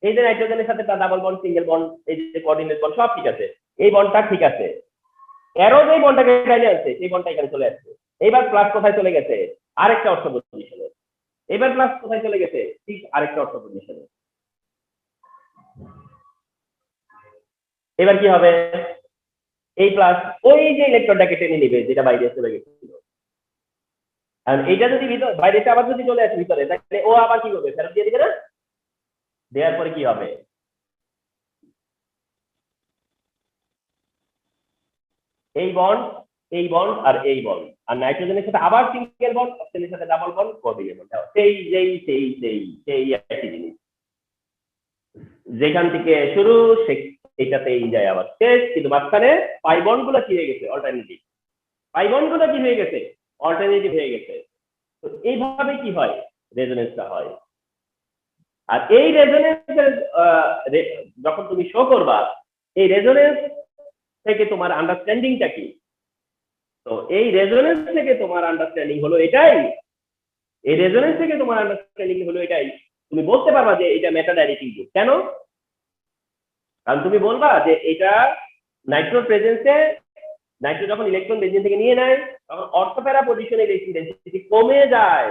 এই যে নাইট্রোজেনের সাথে তার ডাবল বন্ড সিঙ্গেল বন্ড এই যে কোঅর্ডিনেট বন্ড সব ঠিক আছে, এই বন্ডটা ঠিক আছে, অ্যারো যে বন্ডটাকে টাইনে আছে সেই বন্ডটা এখানে চলে আসছে। এইবার প্লাস কোথায় চলে গেছে? আরেকটা অর্থ পজিশনে। এবার প্লাস কোথায় চলে গেছে? ঠিক আরেকটা অর্থ পজিশনে। এবার কি হবে? এই প্লাস ওই যে ইলেকট্রনটাকে টেনে নিবে যেটা বাইরে চলে গেছিল, আর এইটা যদি ভিতর বাইরে আবার যদি চলে আসে ভিতরে তাহলে ও আবার কি করবে? ফেরত দিয়ে দিবে না? দেওয়ার পরে কি হবে? এই বন্ড এই বন্ড আর এই বন্ড আর নাইট্রোজেনের সাথে আবার সিঙ্গেল বন্ড, অক্সিজেনের সাথে ডাবল বন্ড, কোঅর্ডিনেট বন্ড, সেই সেই একই জিনিস। যেখান থেকে শুরু সেইটাতেই যায় আবার শেষ, কিন্তু মাঝখানে পাই বন্ড গুলো কি হয়ে গেছে? অল্টারনেটিভ। পাই বন্ড গুলো কি হয়ে গেছে? অল্টারনেটিভ হয়ে গেছে। তো এইভাবে কি হয়? রেজোনেন্সটা হয়। আর এই রেজোনেন্সের যখন তুমি শো করবা, এই রেজোনেন্স থেকে তোমার আন্ডারস্ট্যান্ডিংটা কি? তো এই রেজোনেন্স থেকে তোমার আন্ডারস্ট্যান্ডিং হলো এটাই, এই রেজোনেন্স থেকে তোমার আন্ডারস্ট্যান্ডিং হলো এটাই, তুমি বলতে পারবা যে এটা মেটা ডাইরেক্টিং গ্রুপ। কেন? কারণ তুমি বলবা যে এটা নাইট্রোর প্রেজেন্সে নাইট্রো যখন ইলেকট্রন বেঞ্জিন থেকে নিয়ে নেয় তখন অর্থোপ্যারা পজিশনে ইলেকট্রন ডেনসিটি কমে যায়।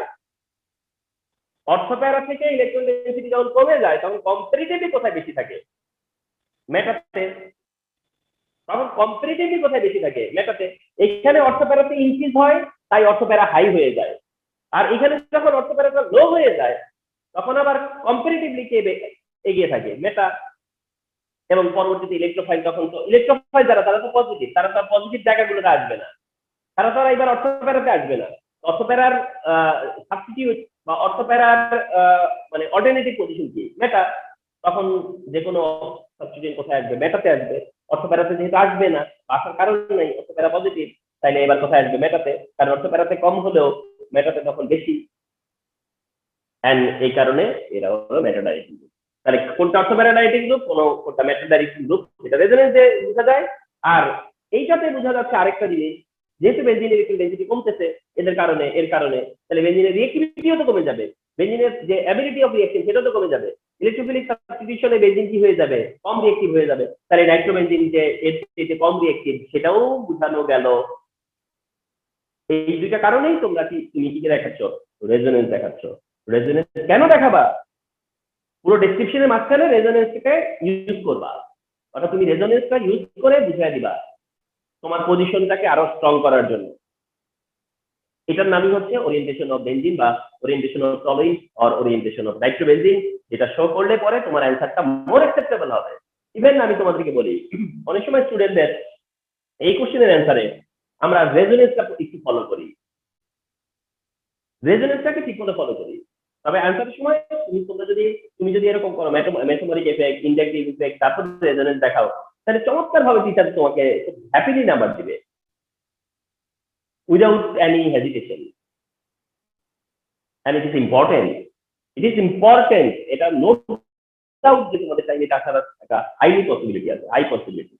অর্থোপ্যারা থেকে ইলেকট্রন ডেনসিটি যখন কমে যায় তখন কম্পারেটিভলি কোথায় বেশি থাকে? মেটাতে। তখন কম্পারেটিভলি কোথায় বেশি থাকে? মেটাতে। এখানে অর্থোপ্যারাতে ইনক্রিজ হয়, তাই অর্থোপ্যারা হাই হয়ে যায়। আর এখানে যখন অর্থোপ্যারাটা লো হয়ে যায় তখন আবার কম্পারেটিভলি কে এগিয়ে থাকে? মেটা। এবং পরবর্তীতে ইলেকট্রোফাইল, তখন তো ইলেকট্রোফাইল যারা তারা তো পজিটিভ, তারা তো পজিটিভ জায়গাগুলোতে আসবে না, তারা তো এবার অর্থোপ্যারাতে আসবে না। অর্থোপ্যারার সাবস্টিটিউট বা অর্থোপ্যারার মানে অল্টারনেটিভ পজিশন কি? মেটা। তখন যে কোনো সাবস্টিটিউট কোথায় আসবে? মেটাতে আসবে। অর্থোপ্যারাতে যেহেতু আসবে না, আসার কারণ নেই, অর্থোপ্যারা পজিটিভ, তাইলে এবার কোথায় আসবে? মেটাতে। কারণ অর্থোপ্যারাতে কম হলেও মেটাতে তখন বেশি, এন্ড এই কারণে এরা হলো মেটা ডাইরেক্টিং গ্রুপ। তাহলে কোনটা অর্থোপ্যারা ডাইরেক্টিং গ্রুপ, কোনটা মেটা ডাইরেক্টিং গ্রুপ, সেটা রেজোনেন্সে বোঝা যায়। আর এইটাতে বোঝা যাচ্ছে আরেকটা জিনিস, যেহেতু বেনজিনের ইলেকট্রন ডেনসিটি কমতেছে এর কারণে তাহলে বেনজিনের রিঅ্যাক্টিভিটিও তো কমে যাবে, বেনজিনের যে অ্যাবিলিটি অফ রিঅ্যাকশন সেটাও তো কমে যাবে। ইলেকট্রোফিলিক সাবস্টিটিউশনে বেনজিন কি হয়ে যাবে? কম রিঅ্যাক্টিভ হয়ে যাবে। তাহলে নাইট্রোবেনজিন যে এর চেয়ে কম রিঅ্যাক্টিভ সেটাও বোঝানো গেল। এই দুইটা কারণেই তুমি কি দেখাচ্ছ? রেজোনেন্স দেখাচ্ছ। রেজোনেন্স কেন দেখাবা? পুরো ডেসক্রিপশনের মাঝখানে রেজোনেন্সকে ইউজ করবা, অর্থাৎ তুমি রেজোনেন্সটা ইউজ করে বুঝিয়ে দিবা তোমার পজিশনটাকে আরো স্ট্রং করার জন্য। এটার নামই হচ্ছে ওরিয়েন্টেশন অফ বেনজিন বা orientation of toluene or orientation of nitrobenzene, যেটা শো করলে পরে তোমার অ্যান্সারটা মোর অ্যাকসেপ্টেবল হবে। ইভেন আমি তোমাদেরকে বলি, অনেক সময় স্টুডেন্টদের এই কোশ্চেনের অ্যান্সারে আমরা রেজোনেন্সটা একটু ফলো করি, রেজোনেন্সটাকে ঠিক মতো ফলো করি, তবে অ্যান্সারের সময় তুমি যদি এরকম করো ম্যাথমেটিক এফেক্ট, ইনডাকটিভ ইফেক্ট, তারপর রেজোনেন্স দেখাও, তাহলে চমৎকার ভাবে টিচার তোমাকে হ্যাপিলি নাম্বার দিবে without any hesitation. And it is important, এটা নো ডাউট যে তোমাদের টাইমে এটা আসার একটা হাইলি পসিবিলিটি আছে, হাই পসিবিলিটি।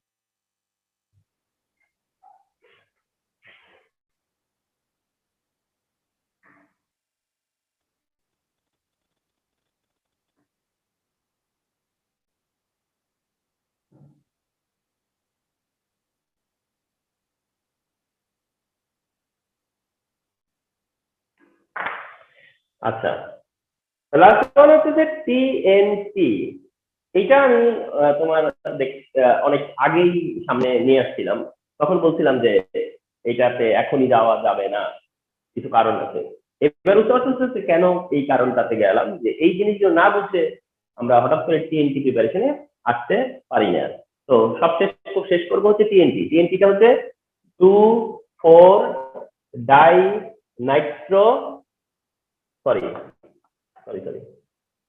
আচ্ছা, লাস্ট ওয়ান হচ্ছে যে টিএনটি। এইটা আমি তোমার অনেক আগেই সামনে নিয়ে আসছিলাম, তখন বলছিলাম যে এটাতে এখনই যাওয়া যাবে না, কিছু কারণ আছে। এবার উত্তর হচ্ছে কেন এই কারণটাতে গেলাম, যে এই জিনিসগুলো না বুঝে আমরা হঠাৎ করে টিএনটি প্রিপারেশনে আসতে পারি না। তো খুব শেষ করবো হচ্ছে টিএনটিটা হচ্ছে 2,4-ডাই নাইট্রো সরি সরি সরি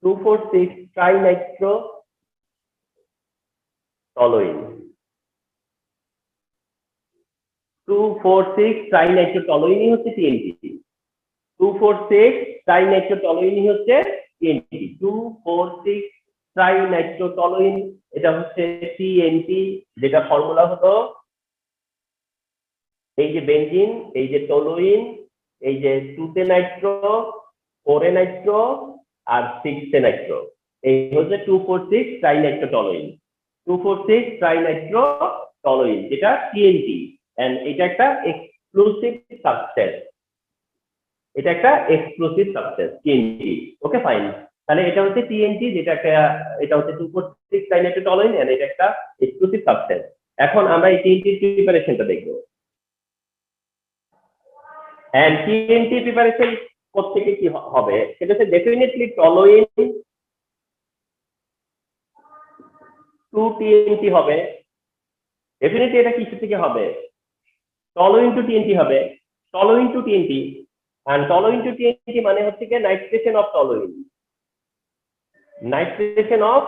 2,4,6-ট্রাইনাইট্রো টলুইন। 2,4,6-ট্রাইনাইট্রোটলুইনই হচ্ছে টিএনটি। 2,4,6-ট্রাইনাইট্রোটলুইনই হচ্ছে টিএনটি। 2,4,6-ট্রাইনাইট্রোটলুইন এটা হচ্ছে টিএনটি, যেটা ফর্মুলা হতো এই যে বেনজিন, এই যে টলুইন, এই যে 2-তে নাইট্রো, 4-এ নাইট্রো আর 6-এ নাইট্রো, এই হচ্ছে 2,4,6-ট্রাইনাইট্রোটলুইন। 2,4,6-ট্রাইনাইট্রোটলুইন যেটা টিএনটি, এন্ড এটা একটা এক্সক্লুসিভ সাবস্টেন্স, এটা একটা exclusive substance TNT. Okay fine, তাহলে এটা হচ্ছে টিএনটি, যেটা একটা, এটা হচ্ছে 2,4,6-ট্রাইনাইট্রোটলুইন, এন্ড এটা একটা এক্সক্লুসিভ সাবস্টেন্স। এখন আমরা এই টিএনটির প্রিপারেশনটা দেখবো। এন্ড টিএনটি প্রিপারেশন কোত্থেকে কি হবে, সেটা হচ্ছে ডেফিনেটলি টলুইন 2 টিএনটি হবে। ডেফিনেটলি এটা কিছু থেকে হবে, টলুইন 2 টিএনটি হবে। Toluene 2 TNT, and toluene 2 TNT মানে হচ্ছে কি nitration of toluene, nitration of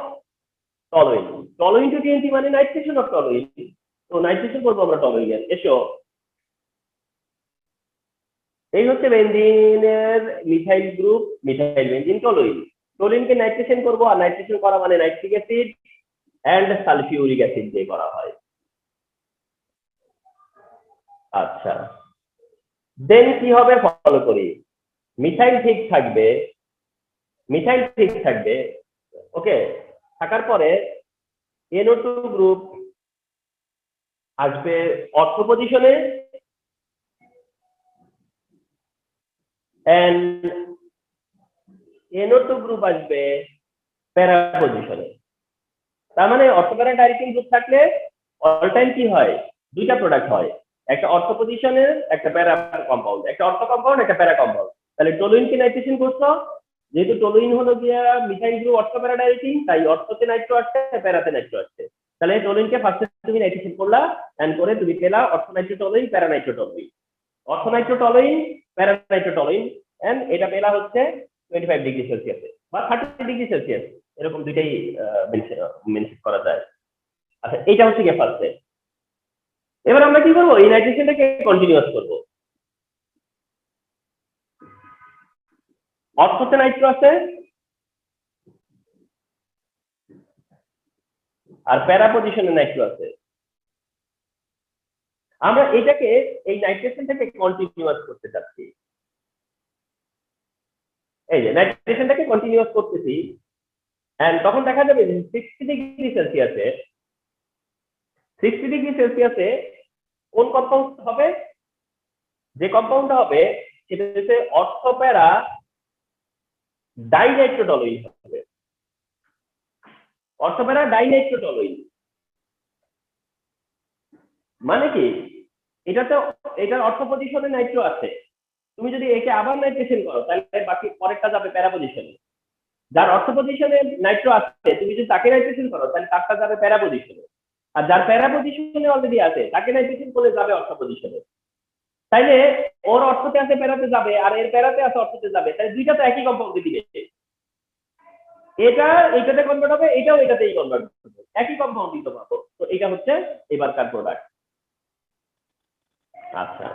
toluene. Toluene 2 TNT মানে নাইট্রেশন অফ টলুইন, তো নাইট্রেশন করবো আমরা টলুইনের। এসো, এই হচ্ছে বেনজিনের methyl group, methyl benzene toluene. টলুইনকে নাইট্রেশন করবো, আর নাইট্রেশন করা মানে nitric acid and sulphuric acid দিয়ে করা হয়। আচ্ছা, দেন কি হবে ফলো করি। মিথাইল ঠিক থাকবে, মিথাইল ঠিক থাকবে, ওকে, থাকার পরে NO2 গ্রুপ আসবে অর্থো পজিশনে এন্ড NO2 গ্রুপ আসবে প্যারা পজিশনে। তার মানে অর্থো প্যারা ডাইরেক্টিং গ্রুপ থাকলে অল টাইম কি হয়, দুইটা প্রোডাক্ট হয়, একটা অর্থো পজিশনের একটা প্যারা কম্পাউন্ড, একটা অর্থো কম্পাউন্ড একটা প্যারা কম্পাউন্ড। তাহলে টলুইন কে নাইট্রেশন করছো, যেহেতু টলুইন হলো গিয়া মিথাইল গ্রুপ অর্থো প্যারা ডাইরেক্টিং, তাই অর্থোতে নাইট্রো আসছে প্যারাতে নাইট্রো আসছে। তাহলে টলুইনকে ফার্স্টে তুমি নাইট্রেশন করলা এন্ড করে তুমি পেলা অর্থো নাইট্রো টলুইন প্যারা নাইট্রো টলুইন, অর্থো নাইট্রো টলুইন প্যারা নাইট্রো টলুইন এন্ড এটা পেলা হচ্ছে 25 ডিগ্রি সেলসিয়াসে বা 30 ডিগ্রি সেলসিয়াস, এরকম দুইটাই মেনশন করা যায়। আচ্ছা এইটা হচ্ছে গিয়ে ফার্স্ট স্টেপ। এবার আমরা কি করবো, এই নাইট্রেশনটাকে কন্টিনিউয়াস করবো। অর্থোতে নাইট্রো আছে আর প্যারা পজিশনে নাইট্রো আছে। আমরা এটাকে এই নাইট্রেশনটাকে কন্টিনিউয়াস করতে চাচ্ছি। এই যে নাইট্রেশনটাকে কন্টিনিউয়াস করতেছি এন্ড তখন দেখা যাবে 60 ডিগ্রি সেলসিয়াসে 60 ডিগ্রি সেলসিয়াসে কোন কম্পাউন্ড হবে, যে কম্পাউন্ডটা হবে সেটা হচ্ছে অর্থো প্যারা ডাইনাইট্রোটলুইন হবে। অর্থো প্যারা ডাইনাইট্রোটলুইন মানে কি, এটাতে এটার অর্থো পজিশনে নাইট্রো আছে, তুমি যদি একে আবার নাইট্রেশন করো তাহলে বাকি পরেরটা যাবে প্যারা পজিশনে। যার অর্থো পজিশনে নাইট্রো আছে তুমি যদি তাকে নাইট্রেশন করো তাহলে তারটা যাবে প্যারা পজিশনে, আর যার প্যারা পজিশনে অলরেডি আছে তাকে নাইট্রেশন করলে যাবে অর্থো পজিশনে। তাইলে ওর অর্থতে আছে প্যারাতে যাবে আর এর প্যারাতে আছে অর্থতে যাবে, তাহলে দুইটা তো একই কম্পাউন্ডে দিবে, এটা এটাতে কনভার্ট হবে এটাও এটাতেই কনভার্ট হবে, একই কম্পাউন্ড দিতে পারবো। তো এটা হচ্ছে এবারকার প্রোডাক্ট। আচ্ছা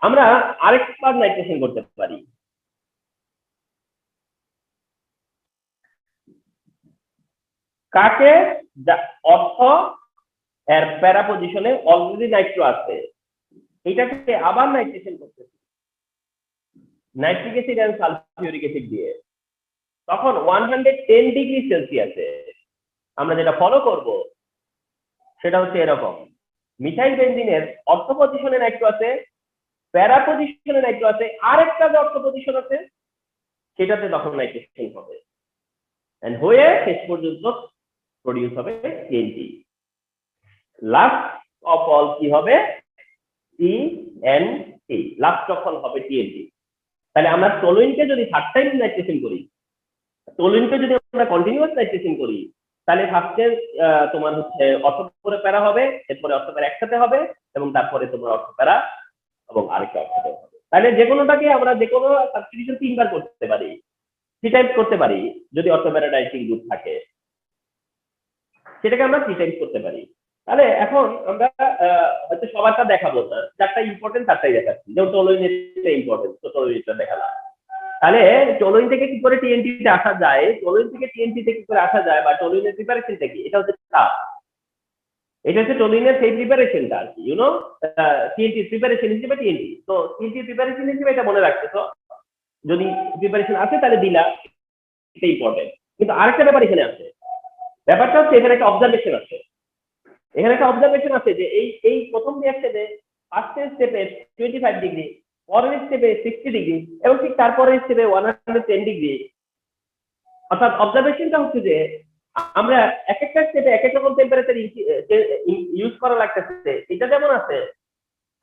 আমরা আরেকবার নাইট্রেশন করতে পারি। কাকে, অর্থ এর প্যারা পজিশনে অলরেডি নাইট্রো আছে, এটাকে আবার নাইট্রেশন করতেছি nitric acid and sulphuric acid দিয়ে। তখন 110 ডিগ্রি সেলসিয়াসে আমরা যেটা ফলো করব সেটা হচ্ছে এরকম, মিথাইল বেনজিনের অর্থ পজিশনে নাইট্রো আছে, প্যারা পজিশনে নাইট্রো আছে, আর একটা যে অর্থ পজিশন আছে সেটাতে তখন নাইট্রেশন হবে এন্ড হয়ে শেষ পর্যন্ত প্রডিউস হবে TNT। লাস্ট অফ অল কি হবে, TNT, লাস্ট অফ অল হবে TNT। তাহলে আমরা টলুইনকে যদি থার্ড টাইম নাইট্রেশন করি, টলুইনকে যদি আমরা কন্টিনিউয়াস নাইট্রেশন করি তাহলে ফার্স্টে তোমার হচ্ছে অর্থ করে প্যারা হবে, এরপরে অর্থ প্যারা একসাথে হবে এবং তারপরে তোমার অর্থ প্যারা এবং আরেকটা অর্থ প্যারা হবে। তাহলে যে কোনোটাকে আমরা যে কোনো সাবস্টিটিউশন তিনবার করতে পারি, থ্রি টাইমস করতে পারি, যদি অর্থ প্যারা ডাইরেক্টিং গ্রুপ থাকে সেটাকে আমরা থ্রি টাইমস করতে পারি। তাহলে এখন আমরা হয়তো সবারটা দেখাবো না, যারটা ইম্পর্টেন্ট তারটাই দেখাচ্ছি, যেমন টলুইনটা ইম্পর্টেন্ট তো টলুইনটা দেখালাম। তাহলে টলুইন থেকে কি করে TNT তে আসা যায়, টলুইন থেকে TNT তে কি করে আসা যায় বা টলুইনের প্রিপারেশনটা কি, এটা হচ্ছে তাপ। এটা হচ্ছে টলুইনের সেই প্রিপারেশনটা আর কি, ইউনো TNT প্রিপারেশন হিসেবে TNT। তো TNT প্রিপারেশন হিসেবে এটা মনে রাখতেছো, যদি প্রিপারেশন আছে তাহলে দিলা, এটা ইম্পর্টেন্ট। কিন্তু আরেকটা ব্যাপার এখানে আছে, ব্যাপারটা হচ্ছে এখানে একটা অবজারভেশন আছে, এখানে একটা অবজারভেশন আছে যে এই প্রথম রিঅ্যাকশনে ফার্স্ট স্টেপে 25 ডিগ্রি, পরের স্টেপে 60 ডিগ্রি এবং ঠিক তারপরের স্টেপে 110 ডিগ্রি। অর্থাৎ অবজারভেশনটা হচ্ছে যে আমরা এক একটা স্টেপে এক এক রকম টেম্পারেচার ইউজ করা লাগতেছে। এটা যেমন আছে,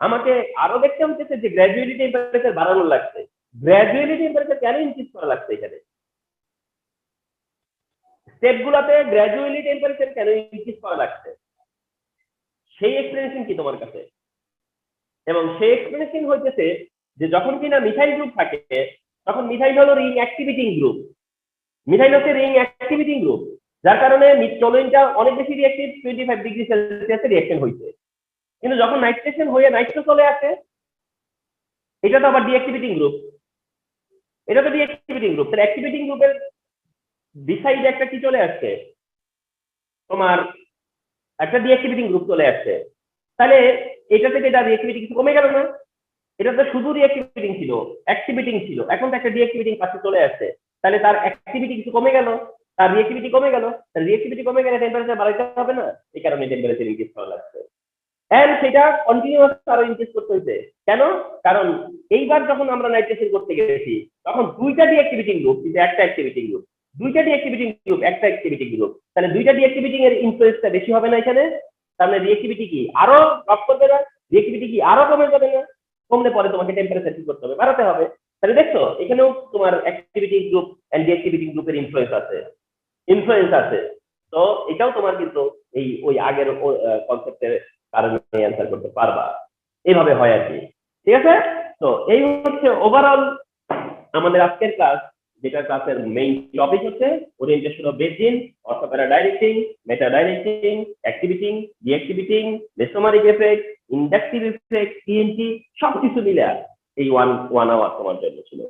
আমাকে আরো দেখতে হচ্ছে যে গ্র্যাজুয়ালি টেম্পারেচার বাড়ানো লাগছে। গ্র্যাজুয়ালি টেম্পারেচার কেন ইনক্রিজ করা লাগছে, এখানে স্টেপগুলোতে গ্র্যাজুয়ালি টেম্পারেচার কেন ইনক্রিজ করা লাগছে, সেই এক্সপ্লেনেশন কি তোমার কাছে? এবং সেই এক্সপ্লেনেশন হইতেছে যে যখন কিনা মিথাইল গ্রুপ থাকে তখন মিথাইল হলো রিং অ্যাক্টিভিটিং গ্রুপ, মিথাইল হচ্ছে রিং অ্যাক্টিভিটিং গ্রুপ, যার কারণে টলুইনটা অনেক বেশি রিঅ্যাক্টিভ, 25 ডিগ্রি সেলসিয়াসে রিঅ্যাকশন হইছে। কিন্তু যখন নাইট্রেশন হয়ে নাইট্রো চলে আসে, এটা তো আবার ডিঅ্যাক্টিভিটিং গ্রুপ, এটা তো ডিঅ্যাক্টিভিটিং গ্রুপ। তাহলে অ্যাক্টিভিটিং গ্রুপের বিসাইডে একটা কি চলে আসছে, তোমার একটা ডিঅ্যাক্টিভিটিং গ্রুপ চলে আসছে। তাহলে এটা থেকে এটা রিঅ্যাক্টিভিটি কিছু কমে গেল না, এটা তো শুধু রিঅ্যাক্টিভিটিং ছিল, অ্যাক্টিভিটিং ছিল, এখন তো একটা ডিঅ্যাক্টিভিটিং পাশে চলে আসছে, তাহলে তার অ্যাক্টিভিটি কিছু কমে গেল, তার রিঅ্যাক্টিভিটি কমে গেল, তার রিঅ্যাক্টিভিটি কমে গেলে টেম্পারেচার বাড়াইতে হবে না, এই কারণে টেম্পারেচার ইনক্রিজ করা লাগছে। এন্ড সেটা কন্টিনিউয়াস আরো ইনক্রিজ করতে হয়েছে। কেন? কারণ এইবার যখন আমরা নাইট্রেশন করতে গেছি তখন দুইটা ডিঅ্যাক্টিভেটিং গ্রুপ কিন্তু একটা অ্যাক্টিভিটিং গ্রুপ, দুইটা ডিঅ্যাক্টিভেটিং গ্রুপ একটা অ্যাক্টিভিটিং গ্রুপ, তাহলে দুইটা ডিঅ্যাক্টিভিটিং এর ইনফ্লুয়েন্সটা বেশি হবে না এখানে? তার মানে রিঅ্যাক্টিভিটি কি আরো ড্রপ করবে না? রিঅ্যাক্টিভিটি কি আরো কমে যাবে না? কমলে পরে তোমাকে টেম্পারেচার কি করতে হবে? বাড়াতে হবে। তাহলে দেখছো এখানেও তোমার অ্যাক্টিভিটিং গ্রুপ এন্ড ডিঅ্যাক্টিভিটিং গ্রুপের ইনফ্লুয়েন্স আছে। তো এটাও তোমার কিন্তু এই ওই আগের কনসেপ্টের কারণে অ্যান্সার করতে পারবা। এইভাবে হয় আর কি। ঠিক আছে? তো এই হচ্ছে ওভারঅল আমাদের আজকের ক্লাস, যেটা ক্লাসের মেইন টপিক হচ্ছে orientation of benzene, ortho para directing, meta directing, activating, deactivating, mesomeric effect, inductive effect, TNT সবকিছু মিলে এই ওয়ান আওয়ার তোমার জন্য ছিল।